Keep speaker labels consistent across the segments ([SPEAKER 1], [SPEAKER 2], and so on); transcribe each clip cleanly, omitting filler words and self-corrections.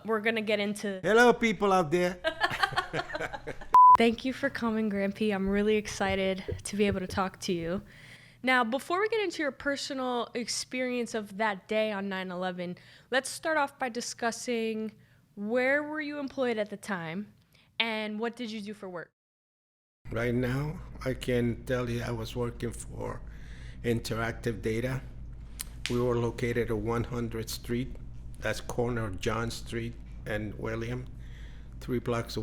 [SPEAKER 1] we're gonna get into.
[SPEAKER 2] Hello, people out there.
[SPEAKER 1] Thank you for coming, Grampy. I'm really excited to be able to talk to you. Now, before we get into your personal experience of that day on 9/11, let's start off by discussing where were you employed at the time, and what did you do for work?
[SPEAKER 2] Right now, I can tell you I was working for Interactive Data. We were located at 100th Street. That's corner of John Street and William, 3 blocks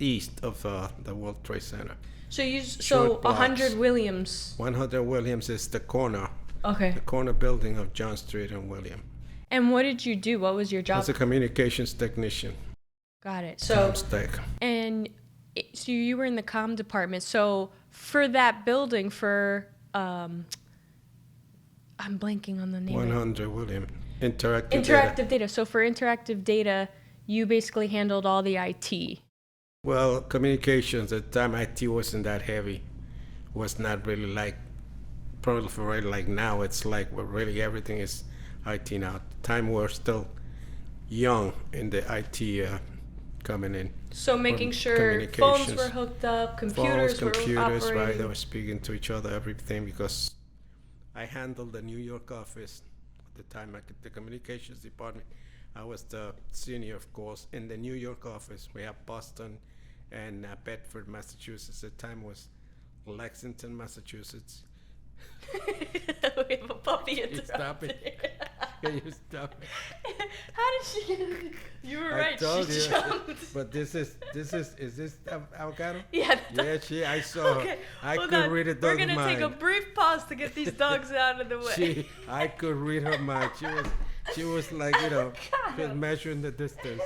[SPEAKER 2] east of the World Trade Center.
[SPEAKER 1] So
[SPEAKER 2] Short blocks.
[SPEAKER 1] 100 Williams.
[SPEAKER 2] 100 Williams is the corner.
[SPEAKER 1] Okay.
[SPEAKER 2] The corner building of John Street and William.
[SPEAKER 1] And what did you do? What was your job?
[SPEAKER 2] As a communications technician.
[SPEAKER 1] Got it. So you were in the comm department. So for that building, for I'm blanking on the name.
[SPEAKER 2] 100 William. Interactive
[SPEAKER 1] Data. So for Interactive Data, you basically handled all the IT.
[SPEAKER 2] Well, communications at the time, IT wasn't that heavy. Was not really like proliferated like now. It's like really everything is IT now. At the time we're still young in the IT coming in.
[SPEAKER 1] So making sure phones were hooked up, computers were operating.
[SPEAKER 2] Right? They were speaking to each other, everything, because I handled the New York office at the time. The communications department. I was the senior, of course, in the New York office. We have Boston and Bedford, Massachusetts. At the time was Lexington, Massachusetts.
[SPEAKER 1] We have a puppy interrupted.
[SPEAKER 2] Stop it. Can you stop it?
[SPEAKER 1] How did she? You were right. She jumped.
[SPEAKER 2] But is this avocado?
[SPEAKER 1] Yeah.
[SPEAKER 2] I saw her.
[SPEAKER 1] Okay,
[SPEAKER 2] I could read a dog's mind.
[SPEAKER 1] We're gonna take a brief pause to get these dogs out of the way.
[SPEAKER 2] I could read her mind. She was like, she was measuring the distance.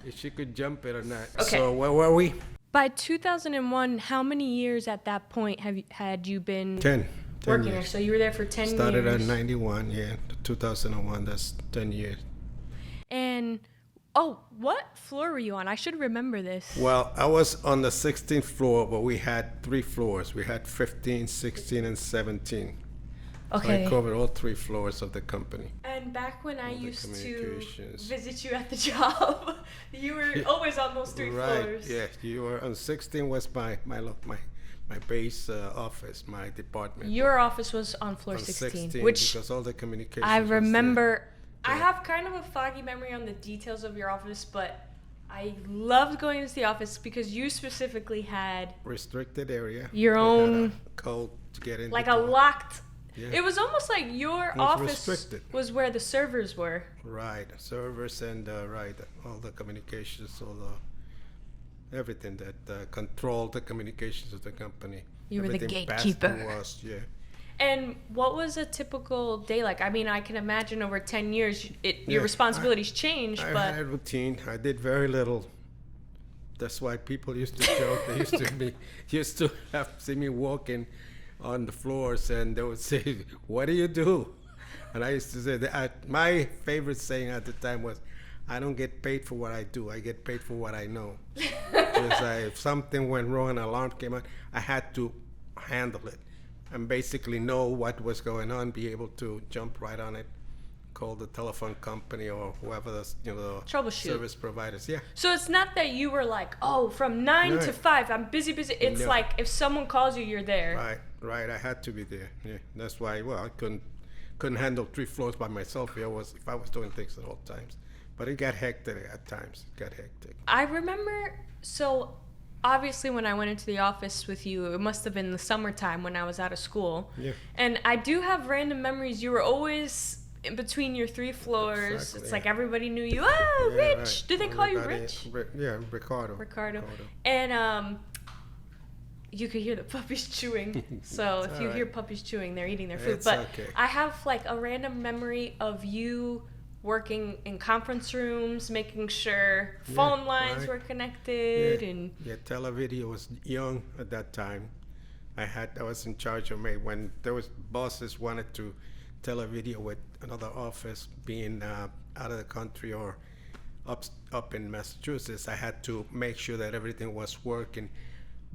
[SPEAKER 2] If she could jump it or not.
[SPEAKER 1] Okay.
[SPEAKER 2] So where were we?
[SPEAKER 1] By 2001, how many years at that point had you been
[SPEAKER 2] 10
[SPEAKER 1] working
[SPEAKER 2] years.
[SPEAKER 1] there? So you were there for 10 years.
[SPEAKER 2] Started at 91, 2001, that's 10 years.
[SPEAKER 1] And, what floor were you on? I should remember this.
[SPEAKER 2] Well, I was on the 16th floor, but we had 3 floors. We had 15, 16, and 17.
[SPEAKER 1] Okay.
[SPEAKER 2] So I covered all 3 floors of the company.
[SPEAKER 1] And back when I used to visit you at the job, you were always on those 3 floors.
[SPEAKER 2] Right, yeah. You were on 16 was my base office, my department.
[SPEAKER 1] Your office was on floor 16, which
[SPEAKER 2] because all the communications
[SPEAKER 1] I remember. I have kind of a foggy memory on the details of your office, but I loved going to the office because you specifically had
[SPEAKER 2] restricted area.
[SPEAKER 1] Your own
[SPEAKER 2] code to get in.
[SPEAKER 1] Like a locked.
[SPEAKER 2] Yeah.
[SPEAKER 1] It was almost like your office
[SPEAKER 2] restricted.
[SPEAKER 1] Was where the servers were.
[SPEAKER 2] Right, servers and all the communications, everything that controlled the communications of the company.
[SPEAKER 1] You were the
[SPEAKER 2] Everything
[SPEAKER 1] gatekeeper.
[SPEAKER 2] passed through us, yeah.
[SPEAKER 1] And what was a typical day like? I mean, I can imagine over 10 years, your responsibilities changed,
[SPEAKER 2] I
[SPEAKER 1] but
[SPEAKER 2] had a routine. I did very little. That's why people used to joke. They used to see me walking on the floors, and they would say, "What do you do?" And I used to say that my favorite saying at the time was, "I don't get paid for what I do. I get paid for what I know." Because if something went wrong, an alarm came on, I had to handle it and basically know what was going on, be able to jump right on it, call the telephone company or whoever the
[SPEAKER 1] troubleshoot
[SPEAKER 2] service providers. Yeah.
[SPEAKER 1] So it's not that you were like, from 9 to 5, I'm busy. It's like if someone calls you, you're there.
[SPEAKER 2] Right. I had to be there. Yeah. That's why. I couldn't handle 3 floors by myself. If I was doing things at all times, but it got hectic at times.
[SPEAKER 1] I remember. So obviously, when I went into the office with you, it must have been the summertime when I was out of school.
[SPEAKER 2] Yeah.
[SPEAKER 1] And I do have random memories. You were always in between your 3 floors.
[SPEAKER 2] Exactly,
[SPEAKER 1] it's like everybody knew you. Oh, Rich. Right. Did they call you Rich?
[SPEAKER 2] Yeah, Ricardo.
[SPEAKER 1] And you could hear the puppies chewing. So if you hear puppies chewing, they're eating their food.
[SPEAKER 2] It's
[SPEAKER 1] but
[SPEAKER 2] okay.
[SPEAKER 1] I have like a random memory of you working in conference rooms, making sure phone lines were connected. And
[SPEAKER 2] televideo was young at that time. I was in charge of when there was bosses wanted to televideo with another office being out of the country or up in Massachusetts. I had to make sure that everything was working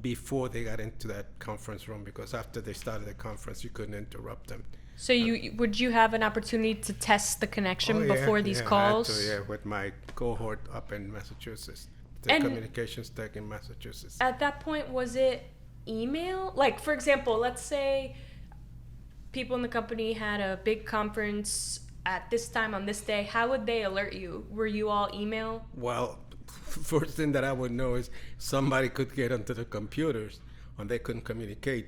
[SPEAKER 2] before they got into that conference room, because after they started the conference, you couldn't interrupt them.
[SPEAKER 1] So would you have an opportunity to test the connection
[SPEAKER 2] Oh,
[SPEAKER 1] before these
[SPEAKER 2] I had
[SPEAKER 1] calls?
[SPEAKER 2] to, yeah, with my cohort up in Massachusetts, the
[SPEAKER 1] And
[SPEAKER 2] communications tech in Massachusetts.
[SPEAKER 1] at that point, was it email? Like, for example, let's say people in the company had a big conference at this time on this day. How would they alert you? Were you all email?
[SPEAKER 2] Well, first thing that I would know is somebody could get onto the computers and they couldn't communicate.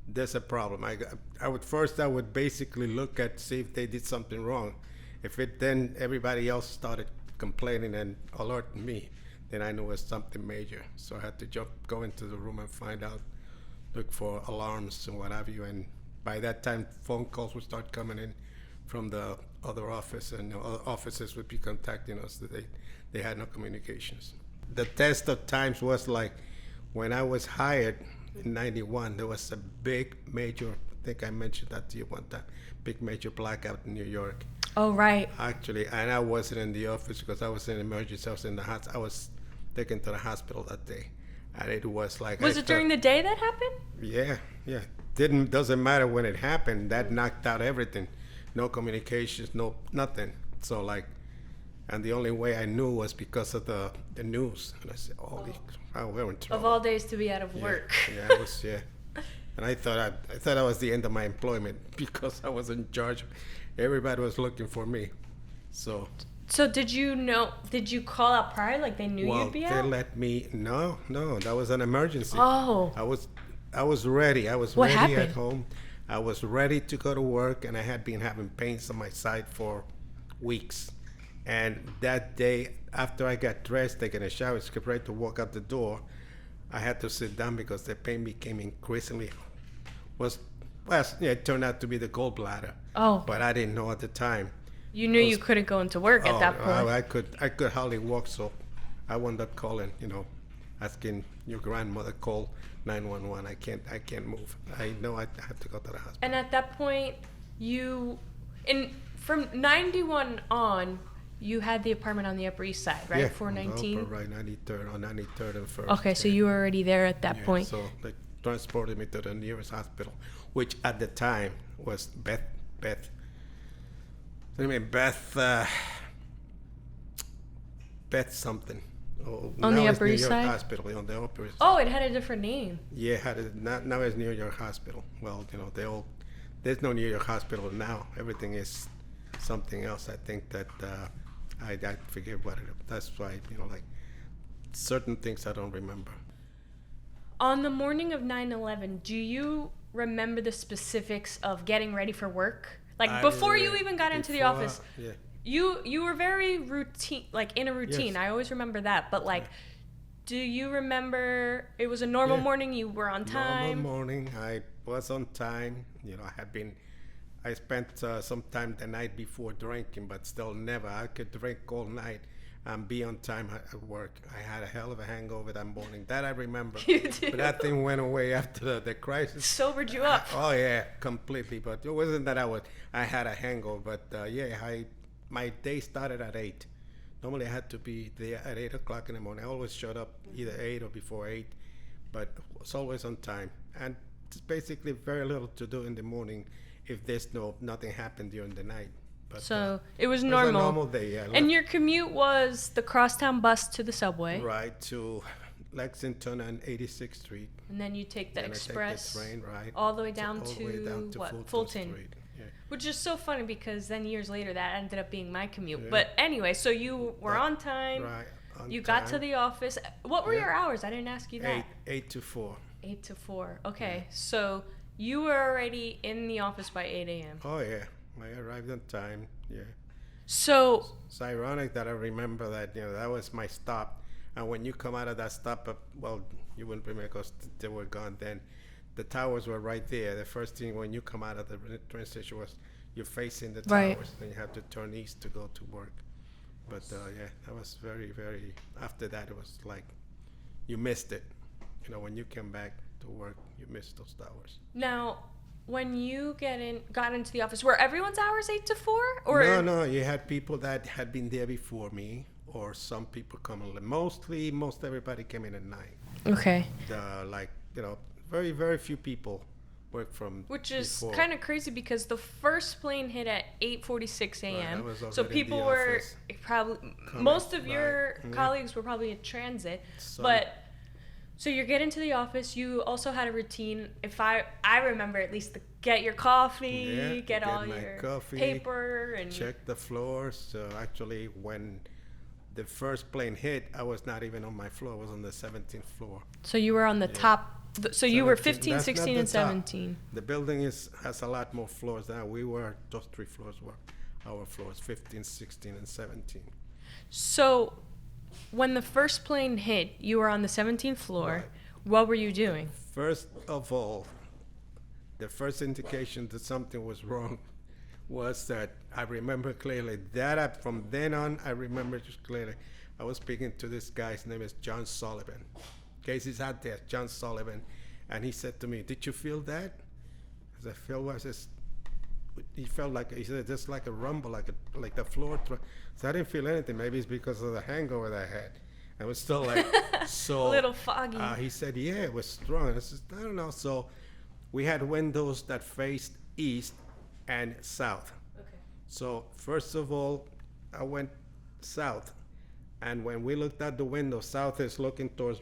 [SPEAKER 2] There's a problem. I would basically look at see if they did something wrong. If it then everybody else started complaining and alerting me, then I knew it was something major. So I had to go into the room and find out, look for alarms and what have you. And by that time, phone calls would start coming in from the other office, and other offices would be contacting us that they had no communications. The test of times was like when I was hired in '91, there was a big major, I think I mentioned that to you one time, big major blackout in New York.
[SPEAKER 1] Oh, right.
[SPEAKER 2] Actually, and I wasn't in the office because I was in emergency. I was in the I was taken to the hospital that day, and it was like.
[SPEAKER 1] Was it during the day that happened?
[SPEAKER 2] Yeah. Doesn't matter when it happened. That knocked out everything. No communications, no nothing. So like, and the only way I knew was because of the news. And I said, "Holy, we're in trouble."
[SPEAKER 1] Of all days to be out of work.
[SPEAKER 2] Yeah, I was. Yeah, and I thought that was the end of my employment because I was in charge. Everybody was looking for me. So
[SPEAKER 1] Did you call out prior, like they knew you'd be out?
[SPEAKER 2] they let me. No, that was an emergency.
[SPEAKER 1] Oh.
[SPEAKER 2] I was ready. I was
[SPEAKER 1] What
[SPEAKER 2] ready
[SPEAKER 1] happened?
[SPEAKER 2] at home. I was ready to go to work, and I had been having pains on my side for weeks. And that day, after I got dressed, taking a shower, got ready to walk out the door, I had to sit down because the pain became increasingly it turned out to be the gallbladder.
[SPEAKER 1] Oh.
[SPEAKER 2] But I didn't know at the time.
[SPEAKER 1] You knew you couldn't go into work at that point.
[SPEAKER 2] I could hardly walk, so I wound up calling, asking your grandmother, call 911. I can't move. I know I have to go to the hospital.
[SPEAKER 1] And at that point, from 91 on, you had the apartment on the Upper East Side, right?
[SPEAKER 2] Yeah,
[SPEAKER 1] 419?
[SPEAKER 2] right, 93rd, on 93rd and 1st.
[SPEAKER 1] Okay, so you were already there at that point.
[SPEAKER 2] So they transported me to the nearest hospital, which at the time was Beth something. Oh,
[SPEAKER 1] On the
[SPEAKER 2] now it's
[SPEAKER 1] Upper
[SPEAKER 2] New
[SPEAKER 1] East
[SPEAKER 2] York
[SPEAKER 1] Side?
[SPEAKER 2] Hospital, on the Upper East Side.
[SPEAKER 1] Oh, it had a different name.
[SPEAKER 2] Yeah, now it's New York Hospital. Well, there's no New York Hospital now. Everything is something else. I think that I forget what it is. That's why, like certain things I don't remember.
[SPEAKER 1] On the morning of 9/11, do you remember the specifics of getting ready for work? Like before you even got into the office,
[SPEAKER 2] Yeah.
[SPEAKER 1] you were very routine, like in a routine.
[SPEAKER 2] Yes.
[SPEAKER 1] I always remember that. But like, do you remember it was a normal morning? You were on time.
[SPEAKER 2] Normal morning. I was on time. I spent some time the night before drinking, but still never. I could drink all night and be on time at work. I had a hell of a hangover that morning. That I remember.
[SPEAKER 1] You do?
[SPEAKER 2] But that thing went away after the crisis.
[SPEAKER 1] Sobered you up.
[SPEAKER 2] Oh yeah, completely. But it wasn't that I had a hangover. But my day started at 8. Normally I had to be there at 8 o'clock in the morning. I always showed up either 8 or before 8, but was always on time. And it's basically very little to do in the morning if there's nothing happened during the night. But,
[SPEAKER 1] So it was
[SPEAKER 2] it was
[SPEAKER 1] normal.
[SPEAKER 2] a normal day, yeah.
[SPEAKER 1] And your commute was the crosstown bus to the subway,
[SPEAKER 2] Right to Lexington and 86th Street.
[SPEAKER 1] and then you take the
[SPEAKER 2] Then
[SPEAKER 1] express
[SPEAKER 2] I take the train, right?
[SPEAKER 1] all the way down
[SPEAKER 2] all
[SPEAKER 1] to,
[SPEAKER 2] the way down to
[SPEAKER 1] what,
[SPEAKER 2] Fulton Street. Yeah.
[SPEAKER 1] Which is so funny because then years later that ended up being my commute.
[SPEAKER 2] Yeah.
[SPEAKER 1] But anyway, so you were on time.
[SPEAKER 2] Right. On
[SPEAKER 1] You got to
[SPEAKER 2] time.
[SPEAKER 1] the office. What were
[SPEAKER 2] Yeah.
[SPEAKER 1] your hours? I didn't ask you that.
[SPEAKER 2] 8 to 4.
[SPEAKER 1] 8 to 4. Okay, so you were already in the office by 8 a.m.
[SPEAKER 2] Oh yeah, I arrived on time. Yeah.
[SPEAKER 1] So
[SPEAKER 2] It's ironic that I remember that that was my stop, and when you come out of that stop, you wouldn't remember because they were gone then. The towers were right there. The first thing when you come out of the train station was you're facing the
[SPEAKER 1] Right.
[SPEAKER 2] towers, and you have to turn east to go to work. But that was very, very. After that, it was like you missed it. When you came back to work, you missed those towers.
[SPEAKER 1] now, when you got into the office, were everyone's hours 8 to 4? Or
[SPEAKER 2] No. You had people that had been there before me, or some people coming. Most everybody came in at 9.
[SPEAKER 1] Okay.
[SPEAKER 2] Very, very few people worked from
[SPEAKER 1] Which is
[SPEAKER 2] before.
[SPEAKER 1] kind of crazy because the first plane hit at 8:46
[SPEAKER 2] Right, I
[SPEAKER 1] a.m.
[SPEAKER 2] was
[SPEAKER 1] So
[SPEAKER 2] already in
[SPEAKER 1] people
[SPEAKER 2] the
[SPEAKER 1] were
[SPEAKER 2] office
[SPEAKER 1] probably
[SPEAKER 2] coming
[SPEAKER 1] most of
[SPEAKER 2] by.
[SPEAKER 1] your
[SPEAKER 2] Yeah.
[SPEAKER 1] colleagues were probably in transit,
[SPEAKER 2] So-
[SPEAKER 1] but so you're getting to the office. You also had a routine. If I remember at least, get your coffee,
[SPEAKER 2] Yeah,
[SPEAKER 1] get all
[SPEAKER 2] my
[SPEAKER 1] your
[SPEAKER 2] coffee,
[SPEAKER 1] paper, and
[SPEAKER 2] check the floors. So actually, when the first plane hit, I was not even on my floor. I was on the 17th floor.
[SPEAKER 1] so you were on the
[SPEAKER 2] Yeah.
[SPEAKER 1] top. So you were
[SPEAKER 2] 17,
[SPEAKER 1] 15,
[SPEAKER 2] that's not
[SPEAKER 1] 16,
[SPEAKER 2] the
[SPEAKER 1] and
[SPEAKER 2] top.
[SPEAKER 1] 17.
[SPEAKER 2] The building has a lot more floors now. We were, those 3 floors were our floors, 15, 16, and 17.
[SPEAKER 1] So when the first plane hit, you were on the 17th floor.
[SPEAKER 2] Right.
[SPEAKER 1] What were you doing?
[SPEAKER 2] First of all, the first indication that something was wrong was that I remember clearly from then on, I remember just clearly. I was speaking to this guy, his name is John Sullivan. Casey's out there, John Sullivan. And he said to me, "Did you feel that?" I said, "Feel what?" He felt like, he said, just like a rumble, like the floor. So I didn't feel anything. Maybe it's because of the hangover that I had. I was still like, so.
[SPEAKER 1] A little foggy.
[SPEAKER 2] He said, "Yeah, it was strong." I said, "I don't know." So we had windows that faced east and south.
[SPEAKER 1] Okay.
[SPEAKER 2] So first of all, I went south. And when we looked out the window, south is looking towards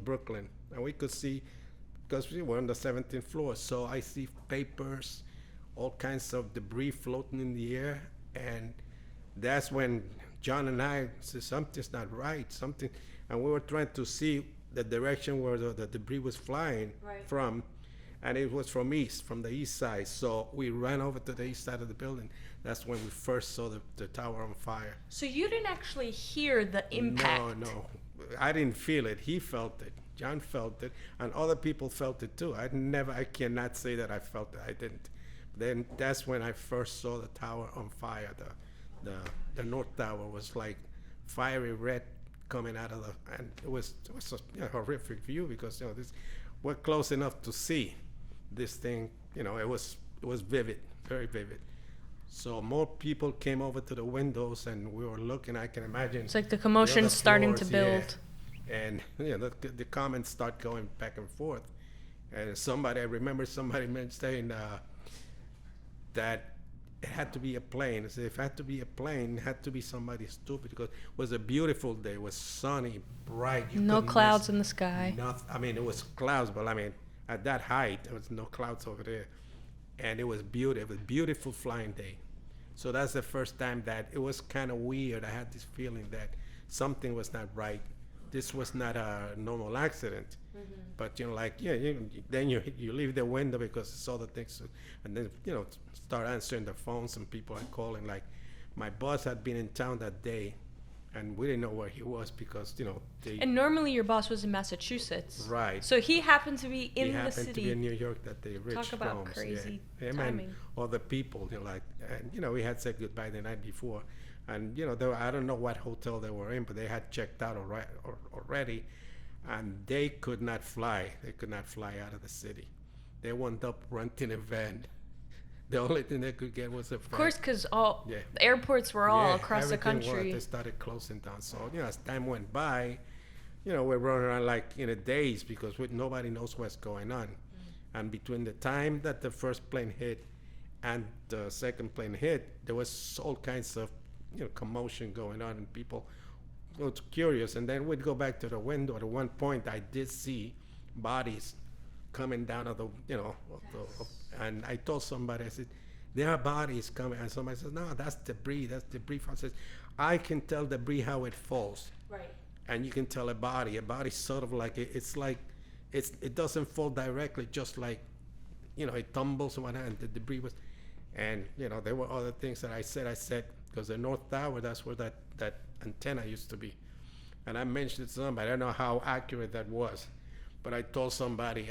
[SPEAKER 2] Brooklyn. And we could see, because we were on the 17th floor, so I see papers, all kinds of debris floating in the air. And that's when John and I said, something's not right, something. And we were trying to see the direction where the debris was flying from. And it was from the east side. So we ran over to the east side of the building. That's when we first saw the tower on fire.
[SPEAKER 1] So you didn't actually hear the impact?
[SPEAKER 2] No. I didn't feel it. He felt it. John felt it. And other people felt it too. I cannot say that I felt it. I didn't. Then that's when I first saw the tower on fire. The North Tower was like fiery red coming out of and it was a horrific view because, we're close enough to see this thing. It was vivid, very vivid. So more people came over to the windows, and we were looking. I can imagine.
[SPEAKER 1] It's like the commotion's starting to build.
[SPEAKER 2] Yeah. And the comments start going back and forth. And I remember somebody saying that it had to be a plane. I said, if it had to be a plane, it had to be somebody stupid because it was a beautiful day. It was sunny, bright.
[SPEAKER 1] No clouds in the sky.
[SPEAKER 2] It was clouds, but at that height, there was no clouds over there. And it was beautiful. It was a beautiful flying day. So that's the first time that it was kind of weird. I had this feeling that something was not right. This was not a normal accident. Mm-hmm. But then you leave the window because it's all the things, and then start answering the phones and people are calling. Like my boss had been in town that day, and we didn't know where he was because
[SPEAKER 1] And normally your boss was in Massachusetts.
[SPEAKER 2] Right.
[SPEAKER 1] So he happened to be in
[SPEAKER 2] he
[SPEAKER 1] the
[SPEAKER 2] happened
[SPEAKER 1] city.
[SPEAKER 2] to be in New York that day. Rich
[SPEAKER 1] Talk about
[SPEAKER 2] Holmes,
[SPEAKER 1] crazy
[SPEAKER 2] Him
[SPEAKER 1] timing.
[SPEAKER 2] and all the people, and we had said goodbye the night before, and I don't know what hotel they were in, but they had checked out already, and they could not fly. They could not fly out of the city. They wound up renting a van. The only thing they could get was a van.
[SPEAKER 1] Of course, because the airports were all across the
[SPEAKER 2] everything
[SPEAKER 1] country.
[SPEAKER 2] They started closing down. So, as time went by, we're running around like in a daze because nobody knows what's going on. And between the time that the first plane hit and the second plane hit, there was all kinds of, commotion going on and people were curious. And then we'd go back to the window. At one point, I did see bodies coming down of the, and I told somebody, I said, there are bodies coming. And somebody says, no, that's debris. I says, I can tell debris how it falls.
[SPEAKER 1] Right.
[SPEAKER 2] And you can tell a body sort of like, it doesn't fall directly, just like, it tumbles and whatnot, and the debris was, and, there were other things that I said, because the North Tower, that's where that antenna used to be. And I mentioned it to somebody, I don't know how accurate that was, but I told somebody,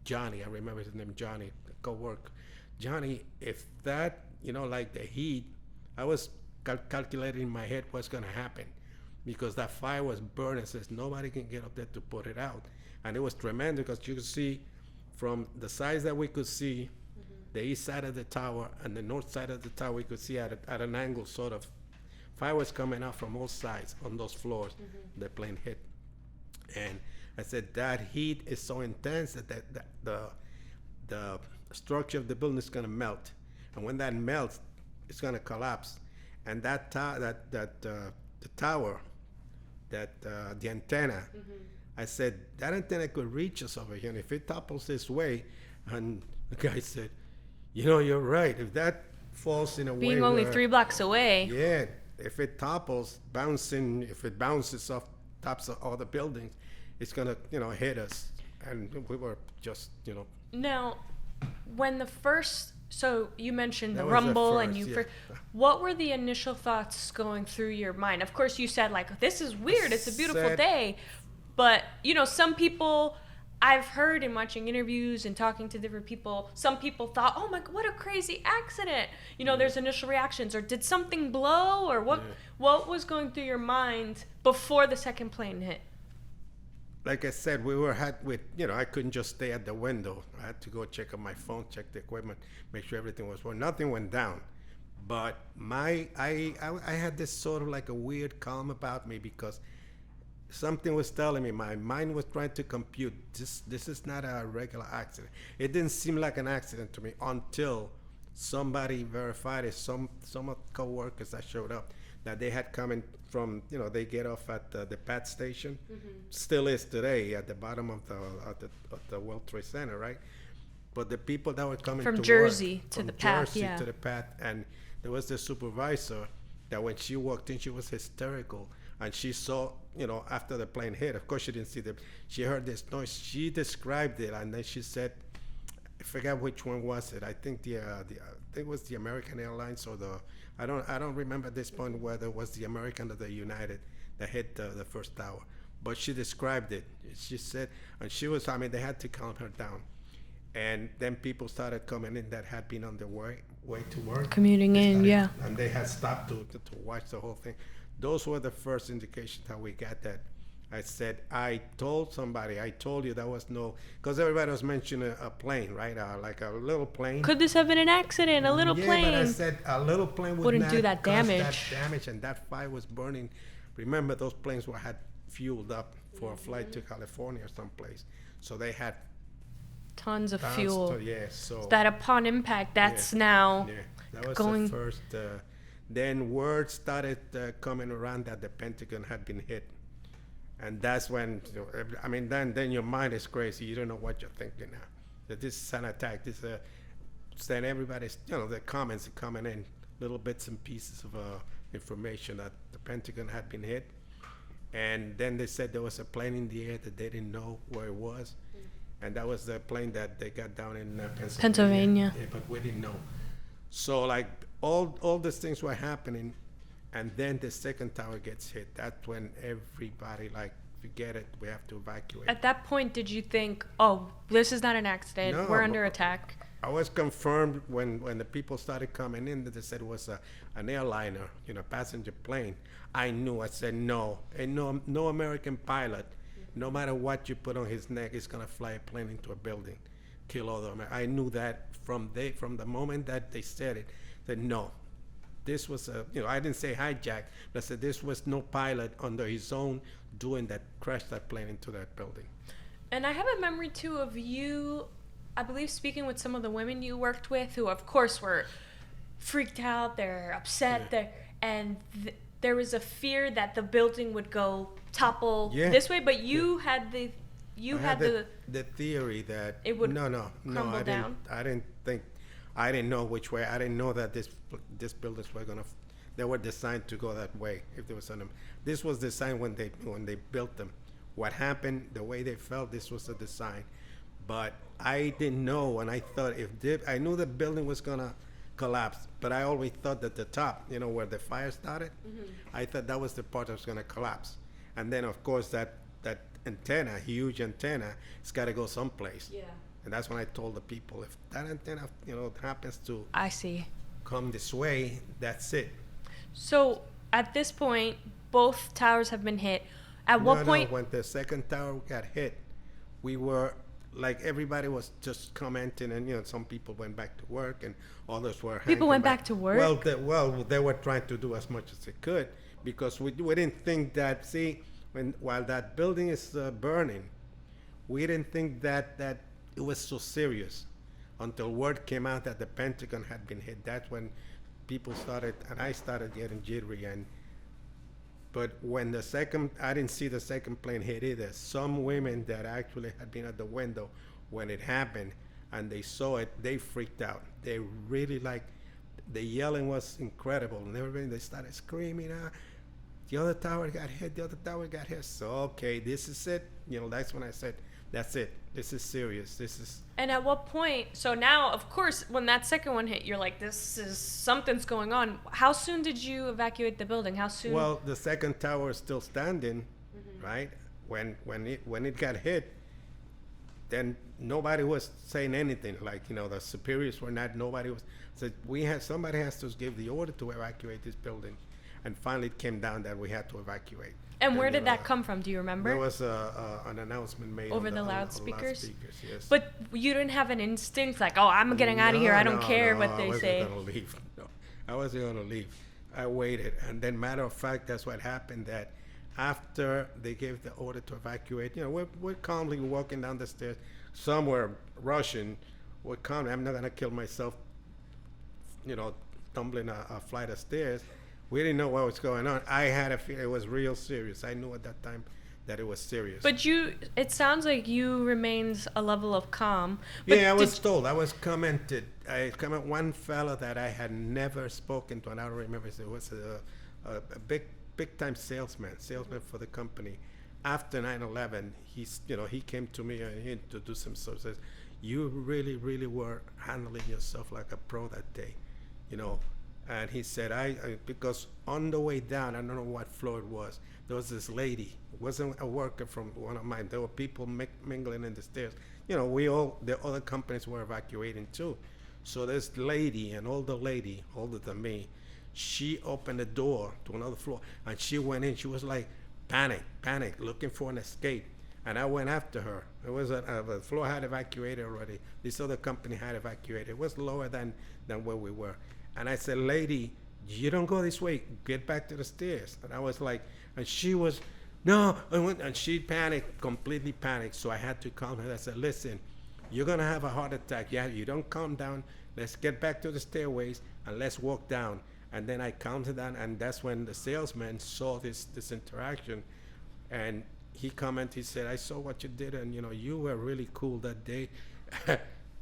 [SPEAKER 2] Johnny, I remember his name, Johnny, co-worker. Johnny, if that, like the heat, I was calculating in my head what's going to happen because that fire was burning. Says nobody can get up there to put it out. And it was tremendous because you could see from the sides that we could see, the east side of the tower and the north side of the tower, we could see at an angle sort of. Fire was coming out from all sides on those floors the plane hit. And I said, that heat is so intense that the structure of the building is going to melt, and when that melts, it's going to collapse, and the tower, the antenna. I said that antenna could reach us over here, and if it topples this way, and the guy said, you're right. If that falls in a way,
[SPEAKER 1] Being only
[SPEAKER 2] where,
[SPEAKER 1] 3 blocks away.
[SPEAKER 2] yeah, if it topples, if it bounces off tops of all the buildings, it's gonna, hit us. And we were just,
[SPEAKER 1] Now, when so you mentioned the
[SPEAKER 2] That was the
[SPEAKER 1] rumble and
[SPEAKER 2] first,
[SPEAKER 1] you,
[SPEAKER 2] yeah.
[SPEAKER 1] what were the initial thoughts going through your mind? Of course, you said like, this is weird. It's a beautiful
[SPEAKER 2] Said-
[SPEAKER 1] day. But, some people I've heard in watching interviews and talking to different people, some people thought, oh my, what a crazy accident. There's initial reactions, or did something blow, or what was going through your mind before the second plane hit?
[SPEAKER 2] like I said, I couldn't just stay at the window. I had to go check on my phone, check the equipment, make sure everything was working. Nothing went down. But I had this sort of like a weird calm about me, because something was telling me, my mind was trying to compute, this is not a regular accident. It didn't seem like an accident to me until somebody verified it, some of co-workers that showed up, that they had come in from, they get off at the PAT station, still is today at the bottom of the World Trade Center, right? But the people that were coming
[SPEAKER 1] From
[SPEAKER 2] to
[SPEAKER 1] Jersey
[SPEAKER 2] work,
[SPEAKER 1] to
[SPEAKER 2] from
[SPEAKER 1] the PAT,
[SPEAKER 2] Jersey
[SPEAKER 1] yeah.
[SPEAKER 2] to the PAT, and there was the supervisor that when she walked in, she was hysterical, and she saw, after the plane hit, of course she didn't see she heard this noise, she described it, and then she said, I forget which one was it. I think I think it was the American Airlines or I don't remember at this point whether it was the American or the United that hit the first tower. But she described it. She said, and they had to calm her down. And then people started coming in that had been on their way to work.
[SPEAKER 1] Commuting
[SPEAKER 2] They
[SPEAKER 1] in,
[SPEAKER 2] started-
[SPEAKER 1] yeah.
[SPEAKER 2] And they had stopped to watch the whole thing. Those were the first indications that we got that. I said, I told you there was no, because everybody was mentioning a plane, right? Like a little plane.
[SPEAKER 1] Could this have been an accident? A little
[SPEAKER 2] Yeah,
[SPEAKER 1] plane?
[SPEAKER 2] but I said a little plane
[SPEAKER 1] Wouldn't
[SPEAKER 2] not
[SPEAKER 1] do that
[SPEAKER 2] cause
[SPEAKER 1] damage.
[SPEAKER 2] That damage, and that fire was burning. Remember, those planes had fueled up for a flight to California or someplace, so they had
[SPEAKER 1] Tons of
[SPEAKER 2] tons
[SPEAKER 1] fuel.
[SPEAKER 2] so
[SPEAKER 1] That upon impact, that's now
[SPEAKER 2] yeah, that was
[SPEAKER 1] going.
[SPEAKER 2] the first. Then word started coming around that the Pentagon had been hit. And that's when, then your mind is crazy. You don't know what you're thinking now. That this is an attack. Then everybody's, the comments are coming in, little bits and pieces of information that the Pentagon had been hit. And then they said there was a plane in the air that they didn't know where it was. And that was the plane that they got down in Pennsylvania. Yeah, but we didn't know. So like all these things were happening. And then the second tower gets hit. That's when everybody forget it. We have to evacuate.
[SPEAKER 1] At that point, did you think, oh, this is not an accident.
[SPEAKER 2] No,
[SPEAKER 1] We're under attack?
[SPEAKER 2] I was confirmed when the people started coming in that they said it was an airliner, passenger plane. I knew. I said no. And no American pilot, no matter what you put on his neck, is gonna fly a plane into a building, kill all the Americans. I knew that from the moment that they said it. That no. This was I didn't say hijack, but I said this was no pilot under his own doing that, crashed that plane into that building.
[SPEAKER 1] And I have a memory, too, of you, I believe, speaking with some of the women you worked with, who, of course, were freaked out, they're upset, and there was a fear that the building would topple this way, but you had the
[SPEAKER 2] theory that
[SPEAKER 1] it would
[SPEAKER 2] crumble
[SPEAKER 1] down.
[SPEAKER 2] I didn't know which way. I didn't know that this buildings were they were designed to go that way. If there was this was designed when they built them. What happened, the way they felt, this was the design. But I didn't know, and I thought I knew the building was gonna collapse, but I always thought that the top, where the fire started, I thought that was the part that was gonna collapse. And then of course that antenna, huge antenna, it's gotta go someplace.
[SPEAKER 1] Yeah.
[SPEAKER 2] And that's when I told the people, if that antenna, happens to
[SPEAKER 1] I see.
[SPEAKER 2] come this way, that's it.
[SPEAKER 1] So at this point, both towers have been hit. At what point?
[SPEAKER 2] When the second tower got hit, we were everybody was just commenting, and some people went back to work, and others were.
[SPEAKER 1] People went back to work.
[SPEAKER 2] Well, they were trying to do as much as they could, because we didn't think that. See, while that building is burning, we didn't think that it was so serious. until word came out that the Pentagon had been hit. That's when people started, and I started getting jittery. But when I didn't see the second plane hit either. Some women that actually had been at the window when it happened and they saw it, they freaked out. They really the yelling was incredible. And everybody, they started screaming, the other tower got hit, the other tower got hit. So, okay, this is it. That's when I said, that's it. This is serious.
[SPEAKER 1] And at what point, so now, of course, when that second one hit, you're like, something's going on. How soon did you evacuate the building? How soon?
[SPEAKER 2] Well, the second tower is still standing, right? When it got hit, then nobody was saying anything. The superiors were not, nobody was, said, somebody has to give the order to evacuate this building. And finally it came down that we had to evacuate.
[SPEAKER 1] And where did that come from? Do you remember?
[SPEAKER 2] There was an announcement made
[SPEAKER 1] over the loudspeakers?
[SPEAKER 2] On loudspeakers, yes.
[SPEAKER 1] But you didn't have an instinct like, oh, I'm getting out of here. I don't care what they say.
[SPEAKER 2] I wasn't going to leave. No, I wasn't going to leave. I waited. And then, matter of fact, that's what happened, that after they gave the order to evacuate, we're calmly walking down the stairs. Some were rushing. We're calmly. I'm not going to kill myself, tumbling a flight of stairs. We didn't know what was going on. I had a feeling it was real serious. I knew at that time that it was serious.
[SPEAKER 1] But it sounds like you remained a level of calm. But
[SPEAKER 2] yeah, I was told. I was commented. One fellow that I had never spoken to, and I don't remember. It was a big time salesman for the company. After 9/11, he came to me and he introduced himself. Says, "You really, really were handling yourself like a pro that day, And he said, because on the way down, I don't know what floor it was, there was this lady. It wasn't a worker from one of mine. There were people mingling in the stairs. The other companies were evacuating too. So this lady, an older lady, older than me, she opened the door to another floor, and she went in. She was like, panic, looking for an escape. And I went after her. It was the floor had evacuated already. This other company had evacuated. It was lower than where we were. And I said, lady, you don't go this way. Get back to the stairs. And I was like, and she was, no. And she panicked, completely panicked. So I had to calm her. I said, listen, you're going to have a heart attack. Yeah, you don't calm down. Let's get back to the stairways and let's walk down. And then I calmed her down. And that's when the salesman saw this interaction. And he commented, he said, I saw what you did. And, you were really cool that day.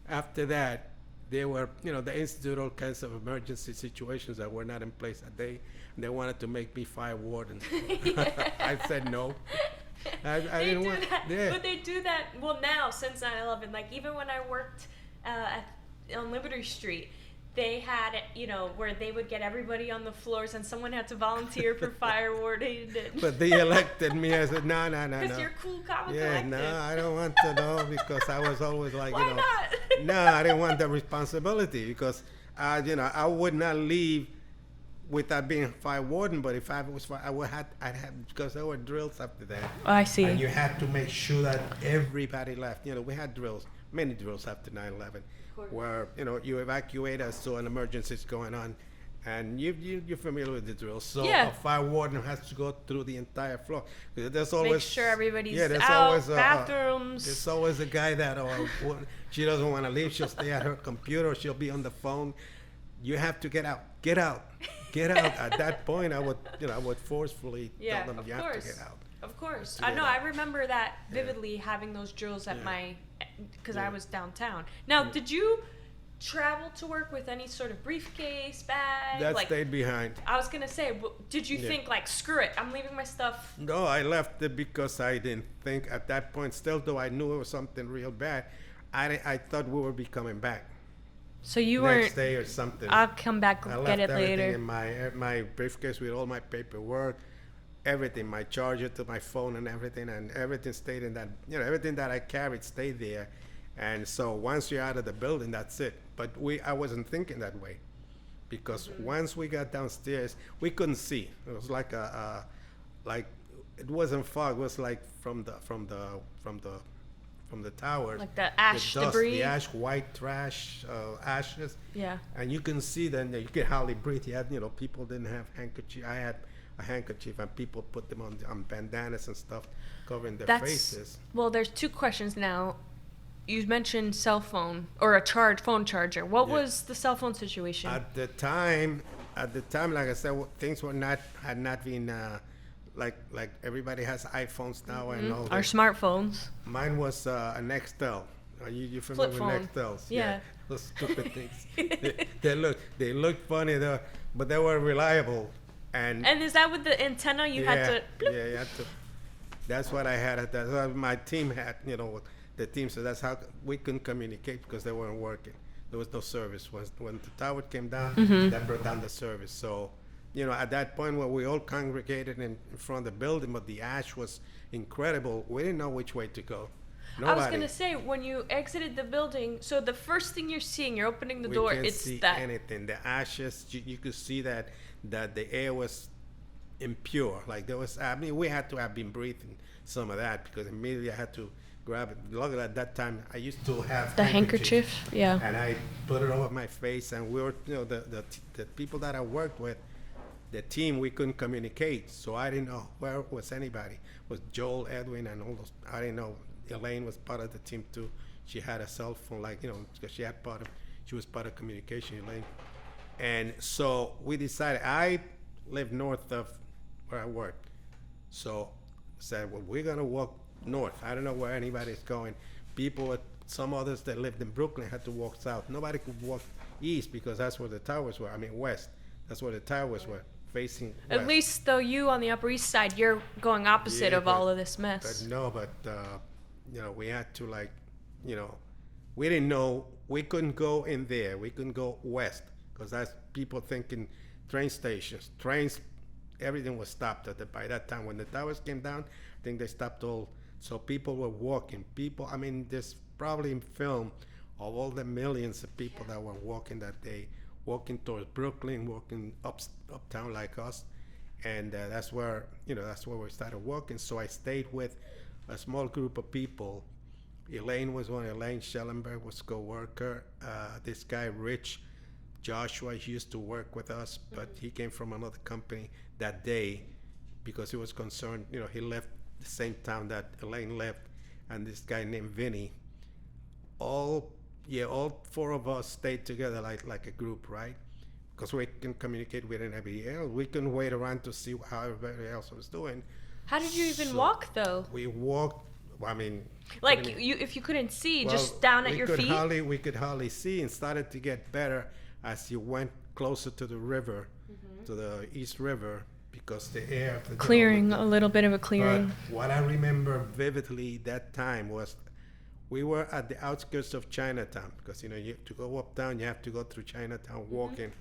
[SPEAKER 2] After that, they were, they instituted all kinds of emergency situations that were not in place that day. And they wanted to make me fire warden. I said no. I didn't want
[SPEAKER 1] that.
[SPEAKER 2] Yeah.
[SPEAKER 1] But they do that, well, now, since 9/11. Like, even when I worked on Liberty Street, they had, where they would get everybody on the floors and someone had to volunteer for fire warden.
[SPEAKER 2] But they elected me. I said, no.
[SPEAKER 1] Because you're cool, calm, and
[SPEAKER 2] Yeah,
[SPEAKER 1] collected.
[SPEAKER 2] no, I don't want to know, because I was always like,
[SPEAKER 1] Why not?
[SPEAKER 2] No, I didn't want the responsibility, because, I would not leave without being fire warden. But if I was, I'd have, because there were drills after that.
[SPEAKER 1] Oh, I see.
[SPEAKER 2] And you had to make sure that everybody left. We had drills, many drills after 9/11, where you evacuate us, so an emergency is going on, and you're familiar with the drill. So
[SPEAKER 1] Yeah.
[SPEAKER 2] a fire warden has to go through the entire floor. There's always
[SPEAKER 1] Make sure everybody's
[SPEAKER 2] there's
[SPEAKER 1] out,
[SPEAKER 2] always
[SPEAKER 1] bathrooms.
[SPEAKER 2] there's always a guy that she doesn't want to leave. She'll stay at her computer. She'll be on the phone. You have to get out. At that point, I would forcefully tell them you have to get out.
[SPEAKER 1] Of course.
[SPEAKER 2] To
[SPEAKER 1] I
[SPEAKER 2] get
[SPEAKER 1] know.
[SPEAKER 2] out.
[SPEAKER 1] I remember that vividly, having those drills at because I was downtown. Now, did you travel to work with any sort of briefcase, bag?
[SPEAKER 2] That stayed behind.
[SPEAKER 1] I was going to say, did you think, screw it, I'm leaving my stuff?
[SPEAKER 2] No, I left it because I didn't think at that point, still though I knew it was something real bad, I thought we would be coming back.
[SPEAKER 1] So you
[SPEAKER 2] next
[SPEAKER 1] weren't,
[SPEAKER 2] day or something.
[SPEAKER 1] I'll come back,
[SPEAKER 2] I
[SPEAKER 1] get
[SPEAKER 2] left
[SPEAKER 1] it
[SPEAKER 2] everything
[SPEAKER 1] later.
[SPEAKER 2] in my briefcase with all my paperwork, everything, my charger to my phone and everything stayed in that, everything that I carried stayed there. And so once you're out of the building, that's it. But I wasn't thinking that way, because once we got downstairs, we couldn't see. It was like it wasn't fog. It was like from the towers.
[SPEAKER 1] Like the ash debris?
[SPEAKER 2] The ash, white trash, ashes.
[SPEAKER 1] Yeah.
[SPEAKER 2] And you can see then that you could hardly breathe. You had, people didn't have handkerchief. I had a handkerchief, and people put them on bandanas and stuff, covering their faces.
[SPEAKER 1] Well, there's two questions now. you mentioned cell phone or a phone charger. What
[SPEAKER 2] Yeah.
[SPEAKER 1] was the cell phone situation?
[SPEAKER 2] At the time, like I said, things had not been like everybody has iPhones now and all
[SPEAKER 1] Our
[SPEAKER 2] that.
[SPEAKER 1] smartphones.
[SPEAKER 2] Mine was an Nextel. Are you
[SPEAKER 1] Flip
[SPEAKER 2] familiar with
[SPEAKER 1] phone.
[SPEAKER 2] Nextels?
[SPEAKER 1] Yeah.
[SPEAKER 2] Those stupid things. They look funny though, but they were reliable. And
[SPEAKER 1] And is that with the antenna you had to? Bloop?
[SPEAKER 2] yeah, you had to. That's what I had. That's what my team had. The team. So that's how we couldn't communicate because they weren't working. There was no service. When the tower came down, that brought down the service. So, at that point where we all congregated in front of the building, but the ash was incredible. We didn't know which way to go. Nobody.
[SPEAKER 1] I was gonna say when you exited the building. So the first thing you're seeing, you're opening the
[SPEAKER 2] We
[SPEAKER 1] door.
[SPEAKER 2] can't
[SPEAKER 1] It's
[SPEAKER 2] see
[SPEAKER 1] that.
[SPEAKER 2] anything. The ashes, you could see that the air was impure. Like there was, I mean, we had to have been breathing some of that because immediately I had to grab it. Luckily at that time, I used to have
[SPEAKER 1] The handkerchief. Yeah.
[SPEAKER 2] and I put it over my face. And we were, the people that I worked with, the team, we couldn't communicate, so I didn't know where was anybody. Was Joel, Edwin, and all those? I didn't know. Elaine was part of the team too. She had a cell phone, because she was part of communication, Elaine. And so we decided. I live north of where I worked, so said, well, we're gonna walk north. I don't know where anybody's going. Some others that lived in Brooklyn had to walk south. Nobody could walk east because that's where the towers were. I mean west. That's where the towers were, facing west.
[SPEAKER 1] At least though you on the Upper East Side, you're going opposite
[SPEAKER 2] Yeah,
[SPEAKER 1] of all of this mess.
[SPEAKER 2] We had to we didn't know, we couldn't go in there. We couldn't go west because that's people thinking train stations, trains, everything was stopped by that time. When the towers came down, I think they stopped all. So people were walking. I mean, there's probably in film of all the millions of people that were walking that day, walking towards Brooklyn, walking uptown like us. And that's where we started walking. So I stayed with a small group of people. Elaine was one. Elaine Schellenberg was a co-worker. This guy, Rich Joshua, he used to work with us, but he came from another company that day because he was concerned. He left the same town that Elaine left, and this guy named Vinny. All four of us stayed together like a group, right? Because we can communicate with anybody else. We couldn't wait around to see how everybody else was doing.
[SPEAKER 1] How did you even walk though?
[SPEAKER 2] We walked. I mean,
[SPEAKER 1] if you couldn't see, just down at your feet.
[SPEAKER 2] We could hardly see, and started to get better as you went closer to the river, to the East River, because the air.
[SPEAKER 1] Clearing, a little bit of a clearing.
[SPEAKER 2] But what I remember vividly that time was we were at the outskirts of Chinatown, because to go uptown you have to go through Chinatown walking,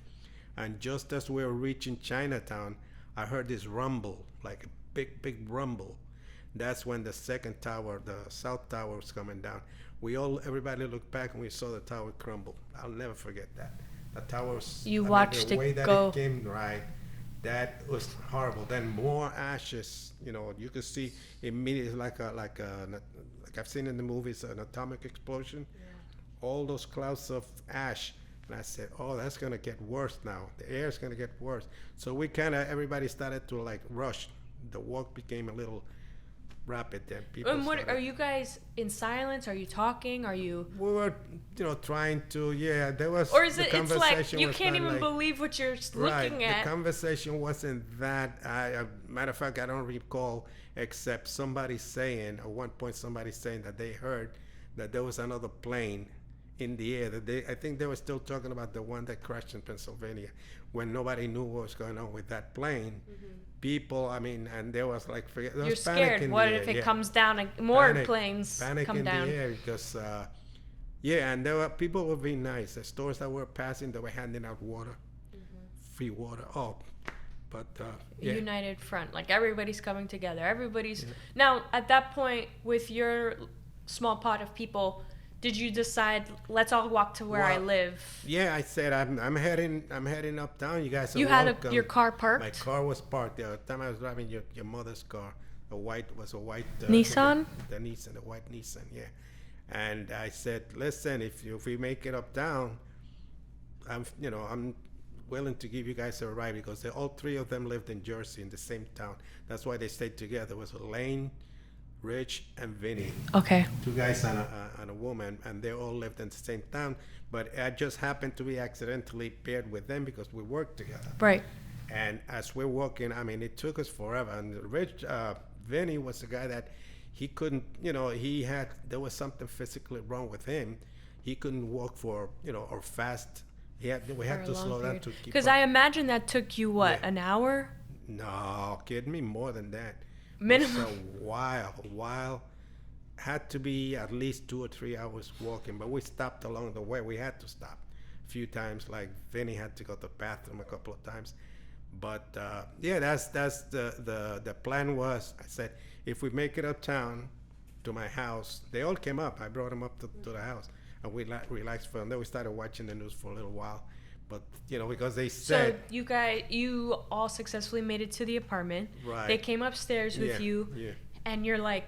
[SPEAKER 2] and just as we were reaching Chinatown, I heard this rumble, like a big rumble. That's when the second tower, the south tower, was coming down. Everybody looked back and we saw the tower crumble. I'll never forget that. The tower was.
[SPEAKER 1] You watched
[SPEAKER 2] the way
[SPEAKER 1] it
[SPEAKER 2] that
[SPEAKER 1] go.
[SPEAKER 2] it came, right? That was horrible. Then more ashes. You could see immediately like I've seen in the movies, an atomic explosion. Yeah. All those clouds of ash. And I said, oh, that's gonna get worse now. The air's gonna get worse. So everybody started to rush. The walk became a little rapid then.
[SPEAKER 1] And what are you guys in silence? Are you talking? Are you?
[SPEAKER 2] We were, trying to. Yeah, there was.
[SPEAKER 1] Or is it? It's like you can't even
[SPEAKER 2] like,
[SPEAKER 1] believe what you're looking at.
[SPEAKER 2] The conversation wasn't that. Matter of fact, I don't recall except somebody saying at one point that they heard that there was another plane in the air. I think they were still talking about the one that crashed in Pennsylvania, when nobody knew what was going on with that plane. People, and there was
[SPEAKER 1] you're scared. What if it comes down and more planes come down?
[SPEAKER 2] Panic in the air because, and there were people were being nice. The stores that were passing, they were handing out water, free water. But
[SPEAKER 1] United front, everybody's coming together. Everybody's now at that point with your small pot of people. Did you decide let's all walk to where I live?
[SPEAKER 2] Yeah, I said I'm heading uptown. You guys are
[SPEAKER 1] welcome. Had your car parked?
[SPEAKER 2] My car was parked. The time I was driving your mother's car, a white
[SPEAKER 1] Nissan.
[SPEAKER 2] The white Nissan, yeah. And I said, listen, if we make it uptown, I'm willing to give you guys a ride because all three of them lived in Jersey in the same town. That's why they stayed together. It was Elaine, Rich and Vinny,
[SPEAKER 1] Okay.
[SPEAKER 2] two guys and a woman, and they all lived in the same town. But I just happened to be accidentally paired with them because we worked together.
[SPEAKER 1] Right.
[SPEAKER 2] And as we're walking, I mean, it took us forever. And Rich, Vinny was the guy that he couldn't, there was something physically wrong with him. He couldn't walk or fast. We had to slow down to keep
[SPEAKER 1] Because
[SPEAKER 2] up.
[SPEAKER 1] I imagine that took you, what,
[SPEAKER 2] Yeah.
[SPEAKER 1] an hour?
[SPEAKER 2] No, kidding me, more than that.
[SPEAKER 1] Minimum.
[SPEAKER 2] It's a while. Had to be at least 2 or 3 hours walking, but we stopped along the way. We had to stop a few times. Like Vinny had to go to the bathroom a couple of times. But that's the plan was. I said, if we make it uptown to my house, they all came up. I brought them up to the house, and we relaxed for them. Then we started watching the news for a little while, but because they said.
[SPEAKER 1] So you all successfully made it to the apartment.
[SPEAKER 2] Right.
[SPEAKER 1] They came upstairs with you, and you're like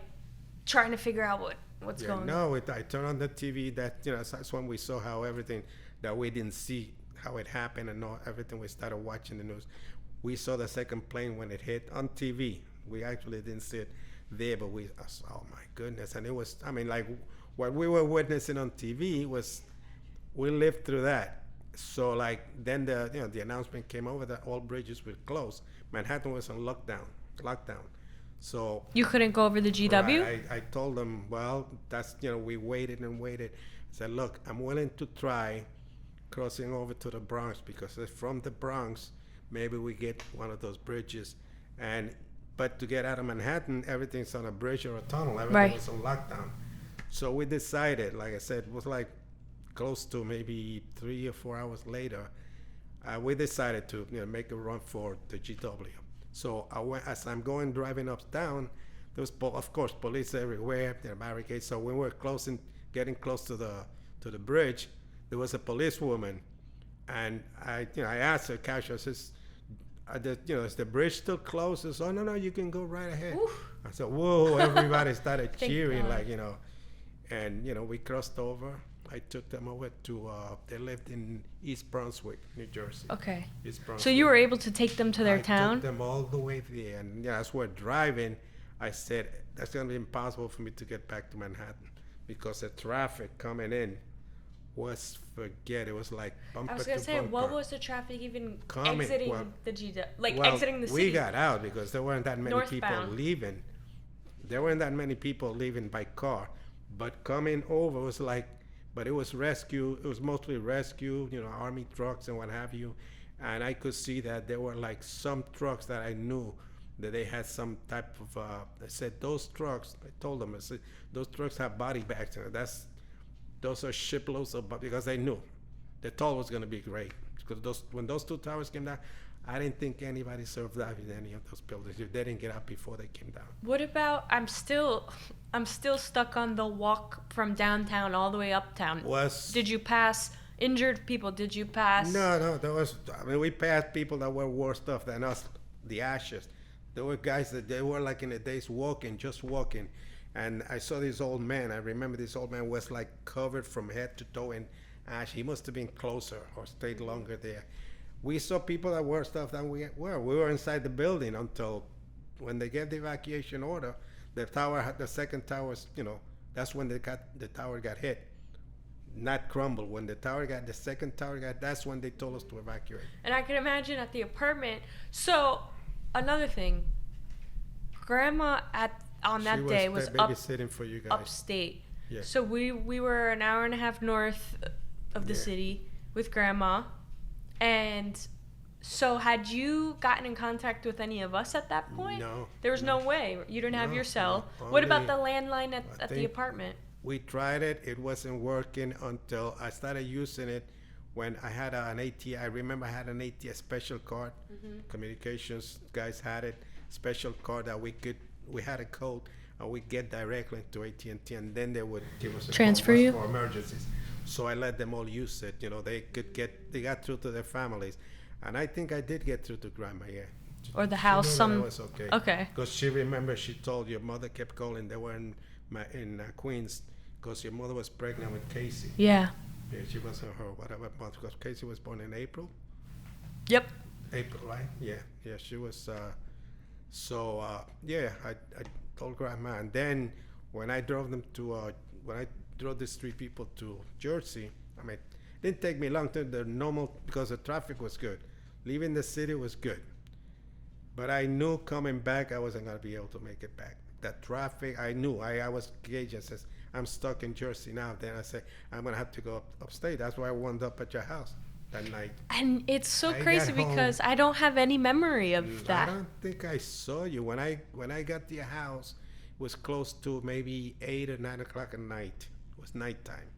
[SPEAKER 1] trying to figure out what's going on.
[SPEAKER 2] No, I turned on the TV. That's when we saw how everything that we didn't see how it happened and everything. We started watching the news. We saw the second plane when it hit on TV. We actually didn't see it there, but oh my goodness. And it was, I mean, like what we were witnessing on TV was, we lived through that. So like then the announcement came over that all bridges were closed. Manhattan was on lockdown. So
[SPEAKER 1] You couldn't go over the GW?
[SPEAKER 2] right, I told them, well, that's, we waited and waited. I said, look, I'm willing to try crossing over to the Bronx because from the Bronx, maybe we get one of those bridges. But to get out of Manhattan, everything's on a bridge or a tunnel. Everything was on lockdown. So we decided, like I said, it was like close to maybe 3 or 4 hours later, we decided to make a run for the GW. So as I'm driving uptown, there was, of course, police everywhere, there are barricades. So when we were getting close to the bridge, there was a policewoman, and I asked her casually, I says, is the bridge still closed? She says, oh, no, you can go right ahead.
[SPEAKER 1] Oof.
[SPEAKER 2] I said, whoa, everybody started
[SPEAKER 1] Thank
[SPEAKER 2] cheering,
[SPEAKER 1] God.
[SPEAKER 2] and we crossed over. I took them over to, they lived in East Brunswick, New Jersey.
[SPEAKER 1] Okay.
[SPEAKER 2] East Brunswick.
[SPEAKER 1] So you were able to take them to their
[SPEAKER 2] I
[SPEAKER 1] town?
[SPEAKER 2] took them all the way there, and as we're driving, I said, that's going to be impossible for me to get back to Manhattan because the traffic coming in was, it was like bumper
[SPEAKER 1] I was
[SPEAKER 2] to
[SPEAKER 1] going to say,
[SPEAKER 2] bumper.
[SPEAKER 1] what was the traffic even
[SPEAKER 2] Coming,
[SPEAKER 1] exiting
[SPEAKER 2] well-
[SPEAKER 1] the GW? Like
[SPEAKER 2] Well,
[SPEAKER 1] exiting the
[SPEAKER 2] we
[SPEAKER 1] city?
[SPEAKER 2] got out because there weren't that many people
[SPEAKER 1] Northbound.
[SPEAKER 2] leaving. There weren't that many people leaving by car, but coming over was like, but it was rescue. It was mostly rescue, army trucks and what have you. And I could see that there were like some trucks that I knew that they had some type of. I said those trucks. I told them, I said those trucks have body bags in it. Those are shiploads of, because they knew the toll was going to be great. Because when those two towers came down, I didn't think anybody survived in any of those buildings. If they didn't get out before they came down.
[SPEAKER 1] What about, I'm still stuck on the walk from downtown all the way uptown. Did you pass injured people? Did you pass?
[SPEAKER 2] No, we passed people that were worse stuff than us, the ashes. There were guys that they were like in the days just walking. And I saw this old man. I remember this old man was like covered from head to toe in ash. He must have been closer or stayed longer there. We saw people that were stuff than we were. We were inside the building until when they gave the evacuation order. The second tower, that's when the tower got hit, not crumbled. When the second tower got, that's when they told us to evacuate.
[SPEAKER 1] And I can imagine at the apartment. So another thing, Grandma on that day was
[SPEAKER 2] babysitting for you guys.
[SPEAKER 1] upstate.
[SPEAKER 2] Yeah.
[SPEAKER 1] So we were an hour and a half north of the city with Grandma. And so had you gotten in contact with any of us at that point?
[SPEAKER 2] No.
[SPEAKER 1] There was no way. You didn't have
[SPEAKER 2] No,
[SPEAKER 1] your cell.
[SPEAKER 2] no,
[SPEAKER 1] What about
[SPEAKER 2] only-
[SPEAKER 1] the landline at the
[SPEAKER 2] think-
[SPEAKER 1] apartment?
[SPEAKER 2] We tried it. It wasn't working until I started using it when I had an AT. I remember I had an AT, a special card. Communications guys had it, special card that we had a code and we get directly to AT&T, and then they would give us a
[SPEAKER 1] Transfer
[SPEAKER 2] call
[SPEAKER 1] you?
[SPEAKER 2] for emergencies. So I let them all use it. They got through to their families, and I think I did get through to Grandma. Yeah.
[SPEAKER 1] Or the
[SPEAKER 2] She
[SPEAKER 1] house,
[SPEAKER 2] knew that it was okay.
[SPEAKER 1] Okay.
[SPEAKER 2] Because she told your mother kept calling. They were in Queens because your mother was pregnant with Casey.
[SPEAKER 1] Yeah.
[SPEAKER 2] Yeah, she wasn't her whatever month because Casey was born in April.
[SPEAKER 1] Yep.
[SPEAKER 2] April, right? Yeah. She was. So yeah, I told Grandma, and then when I drove them to when I drove these three people to Jersey, I mean, it didn't take me long to the normal because the traffic was good. Leaving the city was good, but I knew coming back I wasn't gonna be able to make it back. That traffic, I knew. I was gauged. I says, I'm stuck in Jersey now. Then I say I'm gonna have to go upstate. That's why I wound up at your house that night.
[SPEAKER 1] And it's so
[SPEAKER 2] I
[SPEAKER 1] crazy
[SPEAKER 2] got home.
[SPEAKER 1] because I don't have any memory of that.
[SPEAKER 2] I don't think I saw you when I got to your house. It was close to maybe 8 or 9 o'clock at night. It was nighttime,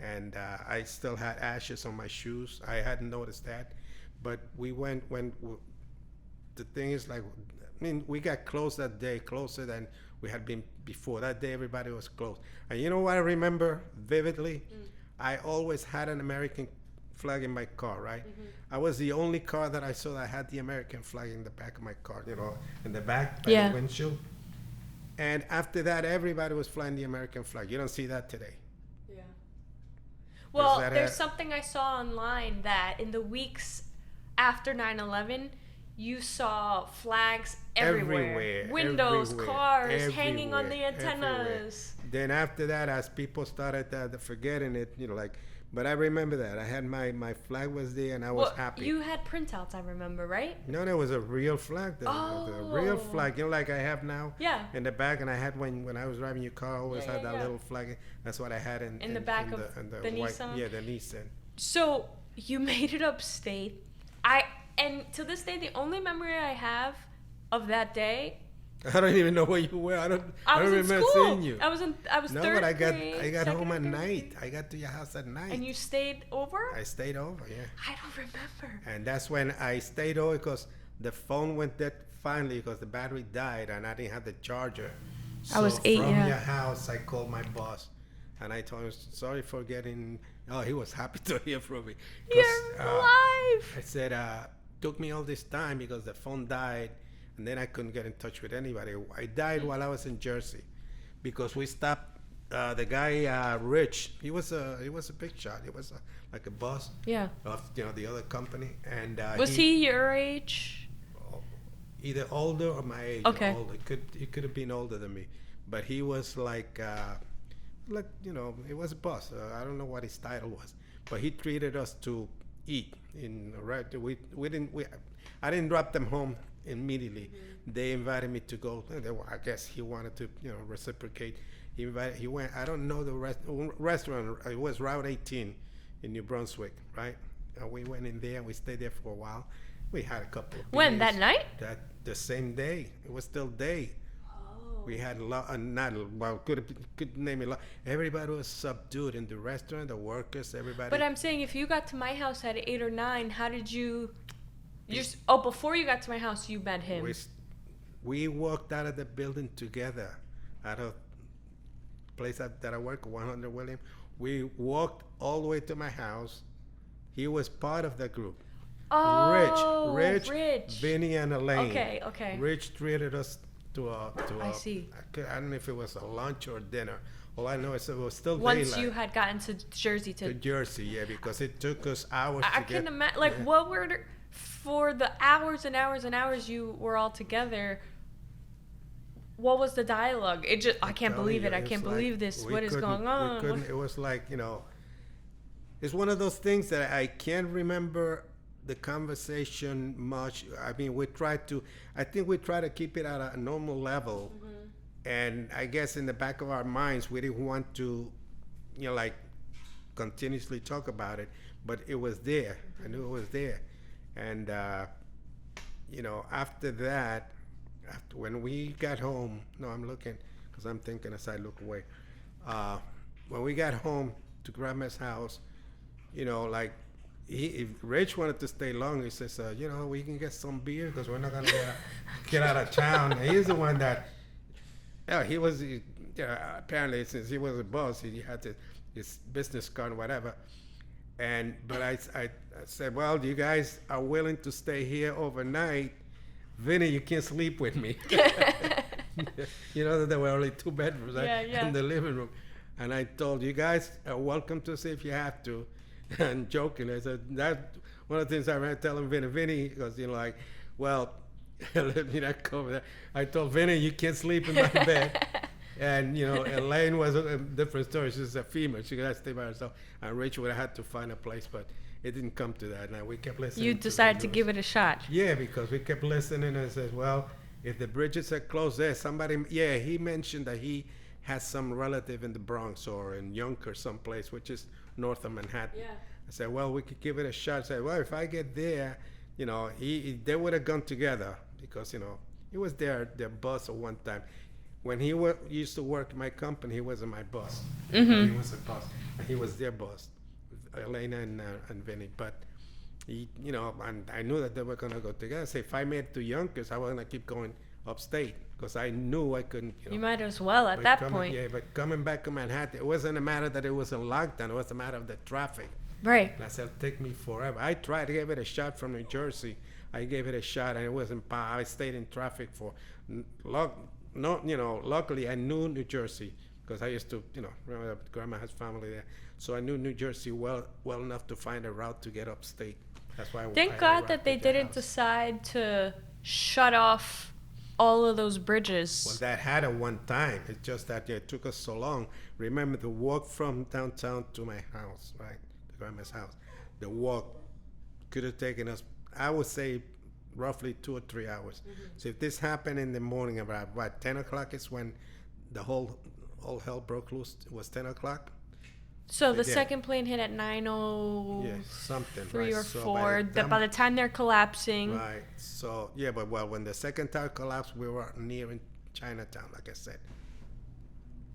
[SPEAKER 2] and I still had ashes on my shoes. I hadn't noticed that, but we went when the thing is like, I mean, we got close that day, closer than we had been before. That day, everybody was close. And you know what I remember vividly? I always had an American flag in my car, right? I was the only car that I saw that had the American flag in the back of my car, you know, in the back by
[SPEAKER 1] Yeah.
[SPEAKER 2] the windshield. And after that, everybody was flying the American flag. You don't see that today.
[SPEAKER 1] Yeah. Well,
[SPEAKER 2] that
[SPEAKER 1] there's
[SPEAKER 2] a-
[SPEAKER 1] something I saw online that in the weeks after 9/11, you saw flags everywhere. Windows,
[SPEAKER 2] everywhere,
[SPEAKER 1] cars, hanging on the
[SPEAKER 2] everywhere.
[SPEAKER 1] antennas.
[SPEAKER 2] Then after that, as people started forgetting it, you know, like, but I remember that. I had my flag was there and I was
[SPEAKER 1] Well,
[SPEAKER 2] happy.
[SPEAKER 1] you had printouts, I remember, right?
[SPEAKER 2] No, there was a real flag. There was a real
[SPEAKER 1] Oh.
[SPEAKER 2] flag, you know, like I have now.
[SPEAKER 1] Yeah.
[SPEAKER 2] In the back, and I had when I was driving your car, I always
[SPEAKER 1] Yeah,
[SPEAKER 2] had
[SPEAKER 1] yeah,
[SPEAKER 2] that
[SPEAKER 1] yeah.
[SPEAKER 2] little flag. That's what I had
[SPEAKER 1] In the back of
[SPEAKER 2] in
[SPEAKER 1] the
[SPEAKER 2] white,
[SPEAKER 1] Nissan?
[SPEAKER 2] Yeah, the Nissan.
[SPEAKER 1] So you made it upstate. And to this day, the only memory I have of that day,
[SPEAKER 2] I don't even know where you were. I don't
[SPEAKER 1] I was in
[SPEAKER 2] remember
[SPEAKER 1] school.
[SPEAKER 2] seeing you.
[SPEAKER 1] I was
[SPEAKER 2] No,
[SPEAKER 1] third
[SPEAKER 2] but I got
[SPEAKER 1] grade,
[SPEAKER 2] home
[SPEAKER 1] second
[SPEAKER 2] at
[SPEAKER 1] grade.
[SPEAKER 2] night. I got to your house at night.
[SPEAKER 1] And you stayed over?
[SPEAKER 2] I stayed over, yeah.
[SPEAKER 1] I don't remember.
[SPEAKER 2] And that's when I stayed over because the phone went dead finally because the battery died and I didn't have the charger.
[SPEAKER 1] I was 8,
[SPEAKER 2] from
[SPEAKER 1] yeah.
[SPEAKER 2] your house, I called my boss and I told him, sorry for getting. Oh, he was happy to hear from me. 'Cause,
[SPEAKER 1] You're alive.
[SPEAKER 2] I said, took me all this time because the phone died and then I couldn't get in touch with anybody. I died while I was in Jersey because we stopped. The guy Rich, he was a big shot. He was like a boss
[SPEAKER 1] Yeah.
[SPEAKER 2] of the other company, and
[SPEAKER 1] Was he your age?
[SPEAKER 2] either older or my age.
[SPEAKER 1] Okay.
[SPEAKER 2] Older. He could have been older than me, but he was like he was a boss. I don't know what his title was, but he treated us to eat in right. I didn't drop them home immediately. They invited me to go. I guess he wanted to reciprocate. He went. I don't know the restaurant. It was Route 18 in New Brunswick, right? And we went in there and we stayed there for a while. We had a couple of
[SPEAKER 1] When, that
[SPEAKER 2] beers.
[SPEAKER 1] night?
[SPEAKER 2] That the same day. It was still day.
[SPEAKER 1] Oh.
[SPEAKER 2] We had a lot, could name a lot. Everybody was subdued in the restaurant, the workers, everybody.
[SPEAKER 1] But I'm saying if you got to my house at 8 or 9, how did you? Before you got to my house, you met him.
[SPEAKER 2] We walked out of the building together, out of place that I work, 100 William. We walked all the way to my house. He was part of the group.
[SPEAKER 1] Oh,
[SPEAKER 2] Rich,
[SPEAKER 1] Rich.
[SPEAKER 2] Vinny, and Elaine.
[SPEAKER 1] Okay.
[SPEAKER 2] Rich treated us to a.
[SPEAKER 1] I see.
[SPEAKER 2] I don't know if it was a lunch or dinner. All I know is it was still
[SPEAKER 1] Once
[SPEAKER 2] daylight.
[SPEAKER 1] you had gotten to Jersey
[SPEAKER 2] To
[SPEAKER 1] to
[SPEAKER 2] Jersey, yeah, because it took us hours
[SPEAKER 1] I
[SPEAKER 2] to
[SPEAKER 1] can
[SPEAKER 2] get.
[SPEAKER 1] imagine. Like,
[SPEAKER 2] yeah.
[SPEAKER 1] what were for the hours and hours and hours you were all together? What was the dialogue? I can't
[SPEAKER 2] telling
[SPEAKER 1] believe
[SPEAKER 2] you,
[SPEAKER 1] it. I
[SPEAKER 2] it's
[SPEAKER 1] can't
[SPEAKER 2] like
[SPEAKER 1] believe this.
[SPEAKER 2] we
[SPEAKER 1] What is
[SPEAKER 2] couldn't-
[SPEAKER 1] going on?
[SPEAKER 2] We couldn't, it was like, it's one of those things that I can't remember the conversation much. I mean, I think we try to keep it at a normal level. And I guess in the back of our minds, we didn't want to, like continuously talk about it, but it was there. I knew it was there. And, after that, when we got home, no, I'm looking, because I'm thinking as I look away. When we got home to Grandma's house, like, if Rich wanted to stay long, he says, we can get some beer because we're not going to get out of town. And he's the one that, he was, apparently since he was a boss, he had his business card, whatever. But I said, well, you guys are willing to stay here overnight. Vinny, you can't sleep with me. That there were only 2 bedrooms in the living room. And I told you guys are welcome to see if you have to. And joking, I said, that's one of the things I remember telling Vinny, because, well, Let me not cover that. I told Vinny, you can't sleep in my bed. And, Elaine was a different story. She's a female. She got to stay by herself. And Rachel would have had to find a place, but it didn't come to that. Now, we kept listening.
[SPEAKER 1] You decided to give it a shot.
[SPEAKER 2] Yeah, because we kept listening and says, well, if the bridges are closed there, he mentioned that he has some relative in the Bronx or in Yonkers someplace, which is north of Manhattan.
[SPEAKER 1] Yeah.
[SPEAKER 2] I said, well, we could give it a shot. I said, well, if I get there, they would have gone together because, he was their boss at one time. When he used to work in my company, he wasn't my boss.
[SPEAKER 1] Mm-hmm.
[SPEAKER 2] He was a boss. He was their boss, Elena and Vinny. But and I knew that they were gonna go together. So if I made it to Yonkers, I was gonna keep going upstate because I knew I couldn't.
[SPEAKER 1] You might as well at that point.
[SPEAKER 2] Yeah, but coming back to Manhattan, it wasn't a matter that it was in lockdown. It was a matter of the traffic.
[SPEAKER 1] Right.
[SPEAKER 2] And I said, it'll take me forever. I tried to give it a shot from New Jersey. I gave it a shot, and it wasn't. I stayed in traffic for luckily I knew New Jersey because I used to, remember Grandma has family there. So I knew New Jersey well enough to find a route to get upstate. That's why
[SPEAKER 1] Thank God that they didn't decide to shut off all of those bridges.
[SPEAKER 2] Well, that had at one time. It's just that it took us so long. Remember the walk from downtown to my house, right? To Grandma's house. The walk could have taken us, I would say, roughly 2 or 3 hours. Mm-hmm. So if this happened in the morning about 10 o'clock is when the whole hell broke loose. It was 10 o'clock.
[SPEAKER 1] So the second plane hit at 9:03
[SPEAKER 2] yeah, something,
[SPEAKER 1] right? Or
[SPEAKER 2] so
[SPEAKER 1] 4. By the time they're collapsing.
[SPEAKER 2] Right. So, yeah, but when the second tower collapsed, we were near in Chinatown, like I said.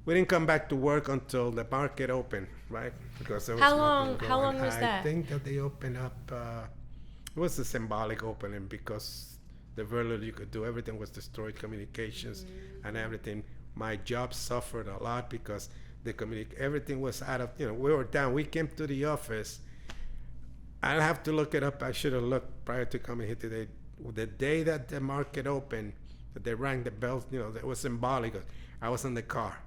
[SPEAKER 2] We didn't come back to work until the market opened, right? Because there was
[SPEAKER 1] How
[SPEAKER 2] nothing
[SPEAKER 1] long
[SPEAKER 2] going.
[SPEAKER 1] was that?
[SPEAKER 2] I think that they opened up, it was a symbolic opening because the very little you could do, everything was destroyed, communications and everything. My job suffered a lot because everything was out of, we were down. We came to the office. I'll have to look it up. I should have looked prior to coming here today. The day that the market opened, that they rang the bells, it was symbolic. I was in the car.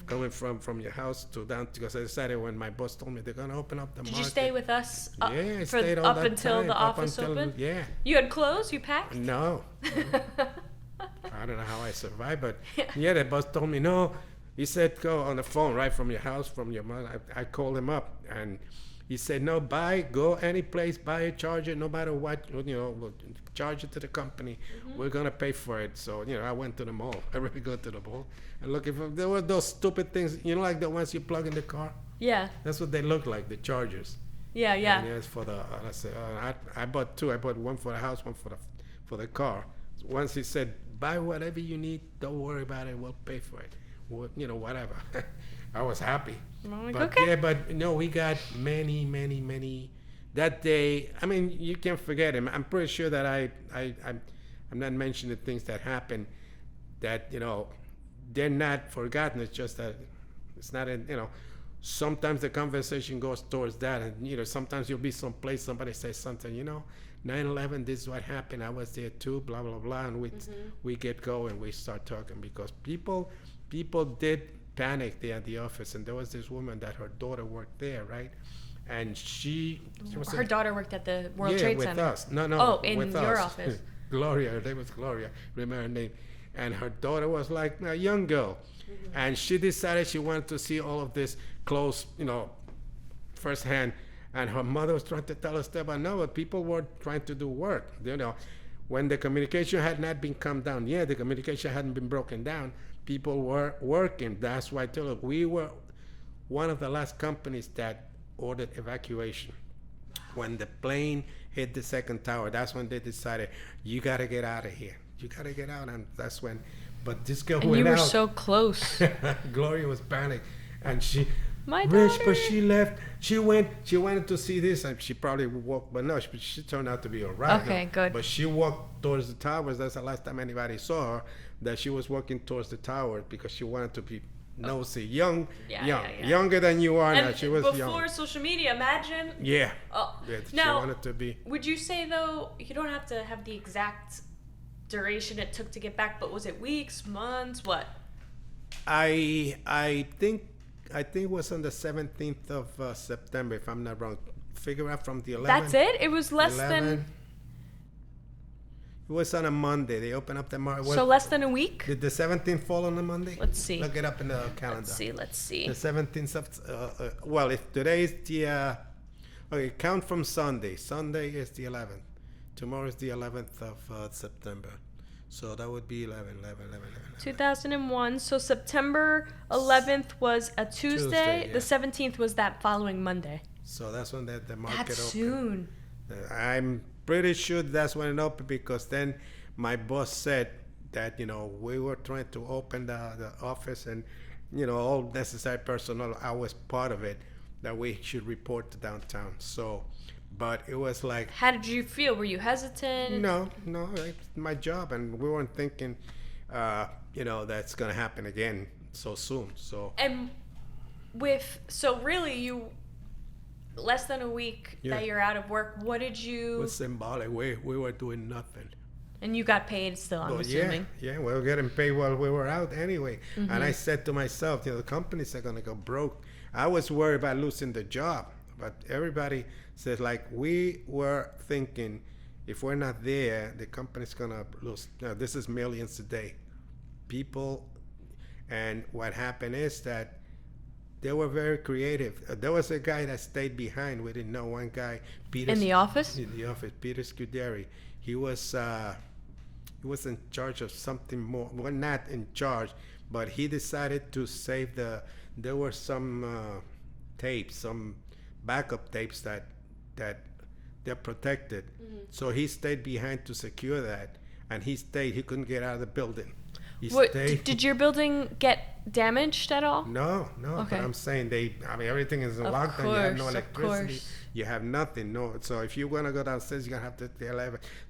[SPEAKER 2] Coming from your house to down, because I decided when my boss told me they're gonna open up the market.
[SPEAKER 1] Did you stay with us
[SPEAKER 2] Yeah, I stayed all that
[SPEAKER 1] until
[SPEAKER 2] time,
[SPEAKER 1] the office opened?
[SPEAKER 2] Yeah.
[SPEAKER 1] You had clothes? You packed?
[SPEAKER 2] No. I don't know how I survived, but yeah, the boss told me no. He said go on the phone right from your house, from your mother. I called him up and he said no, go any place, buy a charger, no matter what, we'll charge it to the company. We're gonna pay for it. So I went to the mall. I really go to the mall and looking for. There were those stupid things, like the ones you plug in the car.
[SPEAKER 1] Yeah.
[SPEAKER 2] That's what they look like, the chargers.
[SPEAKER 1] Yeah.
[SPEAKER 2] And it's for the. I said I bought 2. I bought one for the house, one for the car. Once he said buy whatever you need, don't worry about it. We'll pay for it. Whatever. I was happy.
[SPEAKER 1] Like,
[SPEAKER 2] but
[SPEAKER 1] okay.
[SPEAKER 2] yeah, but we got many that day. I mean, you can't forget him. I'm pretty sure that I'm not mentioning things that happened that they're not forgotten. It's just that it's not sometimes the conversation goes towards that, and sometimes you'll be someplace, somebody says something, 9/11, this is what happened, I was there too, blah blah blah, and we get going, we start talking because people did panic there at the office, and there was this woman that her daughter worked there, right? And she was
[SPEAKER 1] her daughter worked at the World Trade Center.
[SPEAKER 2] Yeah, with us. No,
[SPEAKER 1] Oh, in
[SPEAKER 2] with
[SPEAKER 1] your
[SPEAKER 2] us.
[SPEAKER 1] office.
[SPEAKER 2] Gloria, her name was Gloria, remember her name. And her daughter was like a young girl. And she decided she wanted to see all of this close, firsthand. And her mother was trying to tell us that, but no, people were trying to do work. When the communication had not been come down, the communication hadn't been broken down, people were working. That's why I tell you, we were one of the last companies that ordered evacuation. When the plane hit the second tower, that's when they decided, you got to get out of here. You got to get out. And that's when, but this girl went out.
[SPEAKER 1] And you were so close.
[SPEAKER 2] Gloria was panicked. And she,
[SPEAKER 1] my
[SPEAKER 2] Rich,
[SPEAKER 1] daughter.
[SPEAKER 2] but she left. She wanted to see this, and she probably walked, but no, she turned out to be all right.
[SPEAKER 1] Okay, good.
[SPEAKER 2] But she walked towards the towers. That's the last time anybody saw her, that she was walking towards the tower because she wanted to be nosy, younger than you are now. She was young.
[SPEAKER 1] Before social media, imagine.
[SPEAKER 2] Yeah.
[SPEAKER 1] Oh.
[SPEAKER 2] Yeah,
[SPEAKER 1] Now,
[SPEAKER 2] she wanted to be.
[SPEAKER 1] Would you say though, you don't have to have the exact duration it took to get back, but was it weeks, months, what?
[SPEAKER 2] I think it was on the 17th of September, if I'm not wrong. Figure out from the 11th.
[SPEAKER 1] That's it? It was less
[SPEAKER 2] 11,
[SPEAKER 1] than.
[SPEAKER 2] It was on a Monday. They opened up the market.
[SPEAKER 1] So less than a week?
[SPEAKER 2] Did the 17th fall on a Monday?
[SPEAKER 1] Let's see.
[SPEAKER 2] Look it up in the calendar.
[SPEAKER 1] Let's see.
[SPEAKER 2] The 17th of, well, if today is the, okay, count from Sunday. Sunday is the 11th. Tomorrow is the 11th of September. So that would be 11.
[SPEAKER 1] 2001. So September 11th was a Tuesday.
[SPEAKER 2] Yeah.
[SPEAKER 1] The 17th was that following Monday.
[SPEAKER 2] So that's when the market
[SPEAKER 1] That's
[SPEAKER 2] opened.
[SPEAKER 1] soon.
[SPEAKER 2] I'm pretty sure that's when it opened because then my boss said that, we were trying to open the office and, all necessary personnel, I was part of it, that we should report to downtown. So, but it was like...
[SPEAKER 1] How did you feel? Were you hesitant?
[SPEAKER 2] No, it's my job. And we weren't thinking, that's going to happen again so soon. So...
[SPEAKER 1] And so really you... Less than a week that you're out of work, what did you...
[SPEAKER 2] It was symbolic. We were doing nothing.
[SPEAKER 1] And you got paid still, I'm assuming.
[SPEAKER 2] Yeah, we were getting paid while we were out anyway.
[SPEAKER 1] Mm-hmm.
[SPEAKER 2] And I said to myself, the companies are going to go broke. I was worried about losing the job. But everybody says, like, we were thinking, if we're not there, the company's going to lose. Now, this is millions a day. People, and what happened is that they were very creative. There was a guy that stayed behind. We didn't know one guy. Peter.
[SPEAKER 1] In the office?
[SPEAKER 2] In the office, Peter Scuderi. He was in charge of something more. Well, not in charge, but he decided to save there were some tapes, some backup tapes that they're protected. Mm-hmm. So he stayed behind to secure that, and he stayed. He couldn't get out of the building.
[SPEAKER 1] Did your building get damaged at all?
[SPEAKER 2] No.
[SPEAKER 1] Okay.
[SPEAKER 2] But I'm saying everything is in lockdown. You have no electricity. You have nothing. No. So if you want to go downstairs, you're gonna have to take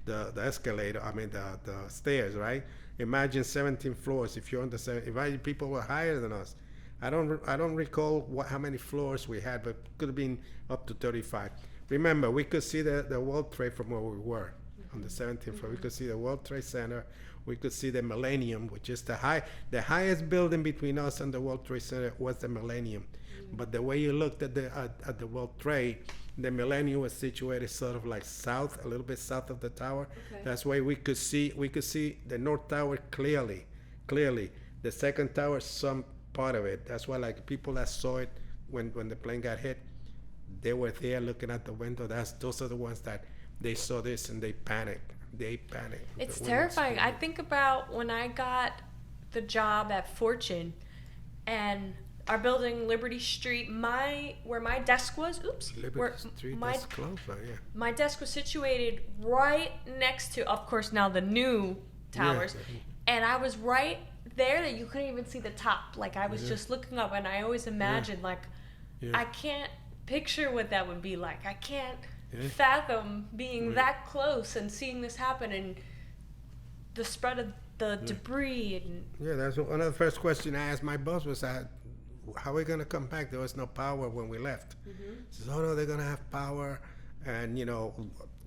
[SPEAKER 2] the escalator. The stairs, right? Imagine 17 floors. If you're on the 7, imagine people were higher than us. I don't recall how many floors we had, but it could have been up to 35. Remember, we could see the World Trade from where we were on the 17th floor. We could see the World Trade Center. We could see the Millennium, which is the highest building between us and the World Trade Center was the Millennium. Mm-hmm. But the way you looked at the World Trade, the Millennium was situated sort of like south, a little bit south of the tower. Okay. That's why we could see the North Tower clearly. The second tower, some part of it. That's why like people that saw it when the plane got hit, they were there looking at the window. Those are the ones that they saw this and they panicked. It's
[SPEAKER 1] terrifying. I think about when I got the job at Fortune and our building, Liberty Street, where my desk was,
[SPEAKER 2] Liberty Street, that's close, yeah.
[SPEAKER 1] My desk was situated right next to, of course, now the new towers. Yeah. And I was right there that you couldn't even see the top. Like I was just looking up, and I always imagined I can't picture what that would be like. I can't fathom being that close and seeing this happen and the spread of the debris. And
[SPEAKER 2] that's one of the first questions I asked my boss was, how are we going to come back? There was no power when we left. Mm-hmm. He says, oh no, they're going to have power. And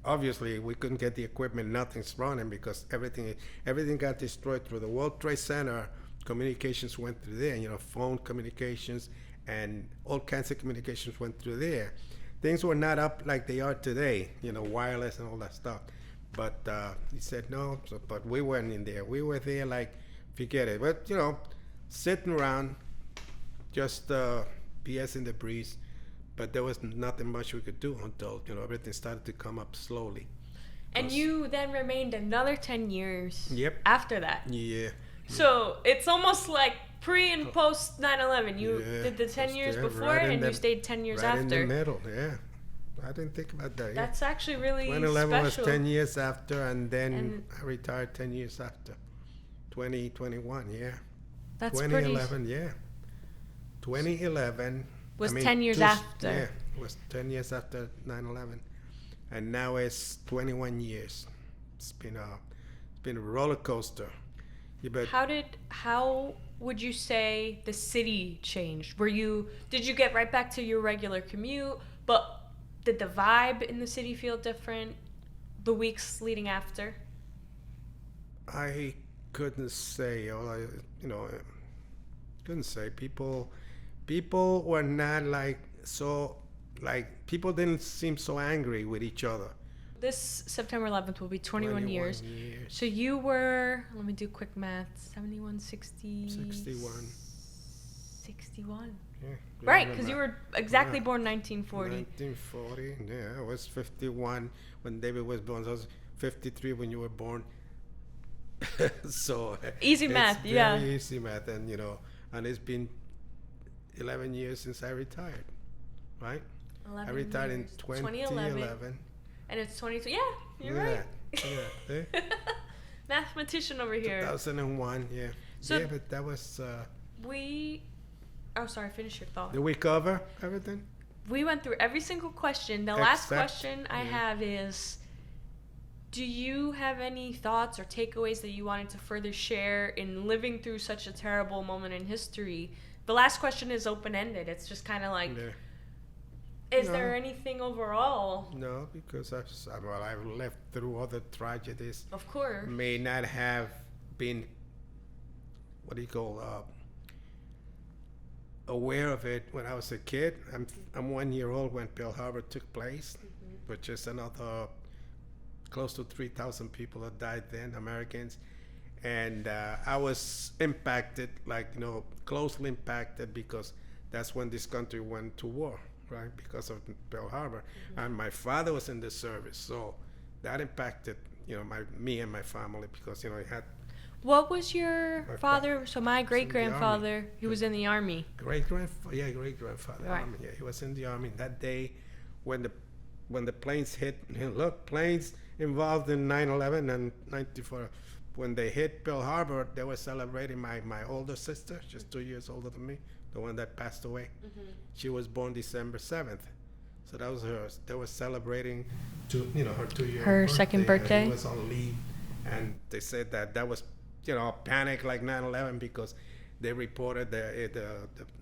[SPEAKER 2] obviously we couldn't get the equipment, nothing's running because everything got destroyed through the World Trade Center. Communications went through there, phone communications and all kinds of communications went through there. Things were not up like they are today, wireless and all that stuff. But he said no, but we weren't in there. We were there like, forget it. But, sitting around, just BS in the breeze. But there was nothing much we could do until, everything started to come up slowly.
[SPEAKER 1] And you then remained another 10 years after that.
[SPEAKER 2] Yeah.
[SPEAKER 1] So it's almost like pre and post 9/11. You did the 10 years before and you stayed 10 years after.
[SPEAKER 2] Right in the middle, yeah. I didn't think about that.
[SPEAKER 1] That's actually really
[SPEAKER 2] 2011
[SPEAKER 1] special.
[SPEAKER 2] was 10 years after, and then I retired 10 years after. 2021, yeah.
[SPEAKER 1] That's
[SPEAKER 2] 2011, yeah. 2011
[SPEAKER 1] was 10 years after.
[SPEAKER 2] Yeah, it was 10 years after 9/11, and now it's 21 years. It's been a roller coaster. Yeah, but
[SPEAKER 1] how would you say the city changed? Did you get right back to your regular commute? But did the vibe in the city feel different the weeks leading after?
[SPEAKER 2] I couldn't say. Couldn't say. People were not people didn't seem so angry with each other.
[SPEAKER 1] This September 11th will be 21 years. So you were, let me do quick math, 71, 60...
[SPEAKER 2] 61.
[SPEAKER 1] 61.
[SPEAKER 2] Yeah.
[SPEAKER 1] Right, because you were exactly born 1940.
[SPEAKER 2] 1940, yeah. I was 51 when David was born. I was 53 when you were born. So
[SPEAKER 1] easy math, yeah.
[SPEAKER 2] Very easy math, and and it's been 11 years since I retired, right?
[SPEAKER 1] 11
[SPEAKER 2] I retired
[SPEAKER 1] years.
[SPEAKER 2] in 2011.
[SPEAKER 1] And it's 22. Yeah, you're
[SPEAKER 2] Look
[SPEAKER 1] right.
[SPEAKER 2] at that. Look at that. Eh?
[SPEAKER 1] Mathematician over here.
[SPEAKER 2] 2001, yeah.
[SPEAKER 1] So
[SPEAKER 2] yeah, but that was.
[SPEAKER 1] Oh, sorry. Finish your thought.
[SPEAKER 2] Did we cover everything?
[SPEAKER 1] We went through every single question. The last question I have is, do you have any thoughts or takeaways that you wanted to further share in living through such a terrible moment in history? The last question is open-ended. It's just kind of like, is there anything overall?
[SPEAKER 2] No, because I've lived through other tragedies.
[SPEAKER 1] Of course.
[SPEAKER 2] May not have been, what do you call, aware of it when I was a kid. I'm 1 year old when Pearl Harbor took place, which is another close to 3,000 people that died then, Americans. And I was impacted, closely impacted, because that's when this country went to war, right? Because of Pearl Harbor. And my father was in the service, so that impacted, me and my family, because, he had.
[SPEAKER 1] What was your father? So my great-grandfather, he was in the Army.
[SPEAKER 2] Great-grandfather.
[SPEAKER 1] Right.
[SPEAKER 2] Army, yeah, he was in the Army that day when the planes hit. Look, planes involved in 9/11 and 94. When they hit Pearl Harbor, they were celebrating my older sister, just 2 years older than me, the one that passed away. She was born December 7th. So that was hers. They were celebrating her 2-year
[SPEAKER 1] Her second birthday.
[SPEAKER 2] He was on leave. And they said that was, panic like 9/11, because they reported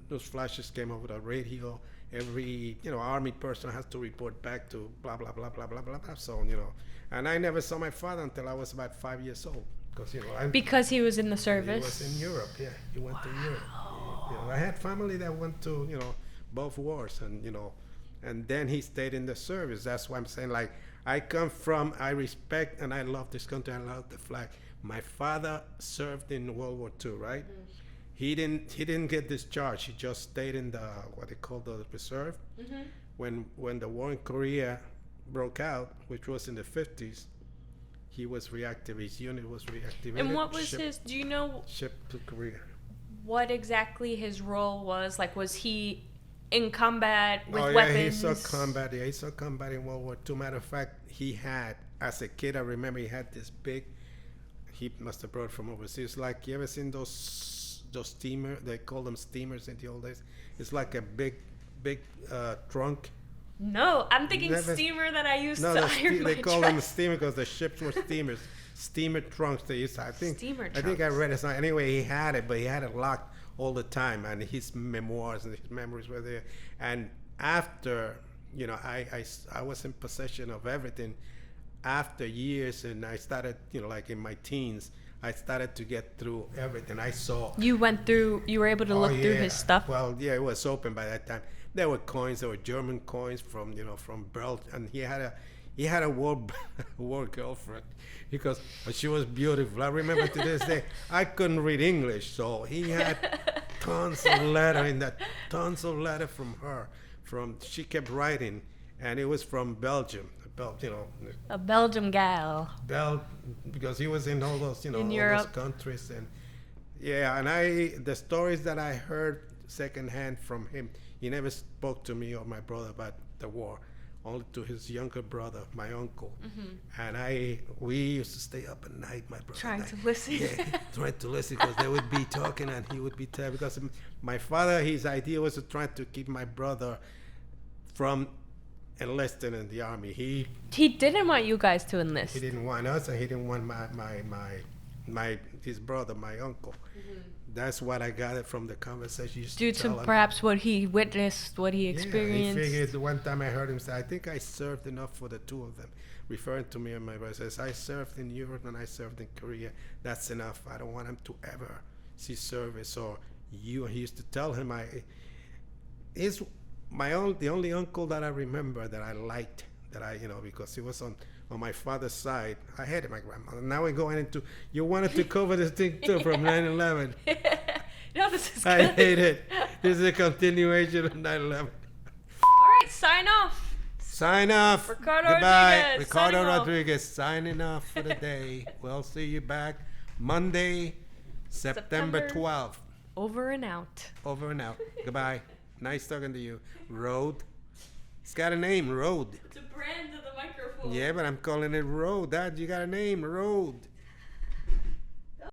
[SPEAKER 2] those flashes came over the radio. Every, Army person has to report back to blah, blah, blah, blah, blah, blah, blah. So, and I never saw my father until I was about 5 years old. Because
[SPEAKER 1] he was in the service.
[SPEAKER 2] He was in Europe, yeah. He went to Europe. I had family that went to, both wars, and then he stayed in the service. That's why I'm saying, I respect and I love this country. I love the flag. My father served in World War II, right? He didn't get discharged. He just stayed in the what they call the reserve. When the war in Korea broke out, which was in the 50s, he was reactive. His unit was reactivated.
[SPEAKER 1] And what was his? Do you know?
[SPEAKER 2] Shipped to Korea.
[SPEAKER 1] What exactly his role was? Was he in combat with
[SPEAKER 2] He
[SPEAKER 1] weapons?
[SPEAKER 2] saw combat. Yeah, he saw combat in World War II. Matter of fact, he had, as a kid, I remember he had this big. He must have brought from overseas. You ever seen those steamers? They call them steamers in the old days. It's like a big trunk.
[SPEAKER 1] No, I'm thinking steamer that I used to iron my
[SPEAKER 2] they call them steamer because the ships were steamers. Steamer trunks they used to, I think.
[SPEAKER 1] Steamer trunks.
[SPEAKER 2] I think I read it. Anyway, he had it, but he had it locked all the time, and his memoirs and his memories were there. And after, I was in possession of everything. After years, and I started, in my teens, I started to get through everything. I saw. You
[SPEAKER 1] were able to look through his stuff?
[SPEAKER 2] Well, yeah, it was open by that time. There were coins, there were German coins from Belgium, and he had a war girlfriend, because she was beautiful. I remember to this day, I couldn't read English, so he had tons of letter from her. She kept writing, and it was from Belgium.
[SPEAKER 1] A Belgium gal.
[SPEAKER 2] Because he was in all those,
[SPEAKER 1] in
[SPEAKER 2] all
[SPEAKER 1] Europe.
[SPEAKER 2] those countries, and and the stories that I heard secondhand from him, he never spoke to me or my brother about the war, only to his younger brother, my uncle. And we used to stay up at night, my brother.
[SPEAKER 1] Trying to listen.
[SPEAKER 2] Yeah, trying to listen, because they would be talking and he would be telling. Because my father, his idea was to try to keep my brother from enlisting in the army. He
[SPEAKER 1] didn't want you guys to enlist.
[SPEAKER 2] He didn't want us, and he didn't want his brother, my uncle. That's what I got from the conversation.
[SPEAKER 1] Due to perhaps what he witnessed, what he experienced.
[SPEAKER 2] He figured, one time I heard him say, I think I served enough for the two of them, referring to me and my brother. Says, I served in Europe and I served in Korea. That's enough. I don't want him to ever see service. Or he used to tell him, the only uncle that I remember that I liked, because he was on on my father's side. I hated my grandmother. Now we're going into, you wanted to cover this thing too from 9/11.
[SPEAKER 1] No, this is
[SPEAKER 2] I
[SPEAKER 1] good.
[SPEAKER 2] hate it. This is a continuation of 9/11.
[SPEAKER 1] All right, sign off.
[SPEAKER 2] Sign off.
[SPEAKER 1] Ricardo
[SPEAKER 2] Goodbye.
[SPEAKER 1] Rodriguez,
[SPEAKER 2] Ricardo
[SPEAKER 1] signing off.
[SPEAKER 2] Rodriguez signing off for the day. We'll see you back Monday, September 12th.
[SPEAKER 1] Over and out.
[SPEAKER 2] Over and out. Goodbye. Nice talking to you. Road. It's got a name, Road.
[SPEAKER 1] It's a brand of the microphone.
[SPEAKER 2] Yeah, but I'm calling it Road. Dad, you got a name, Road.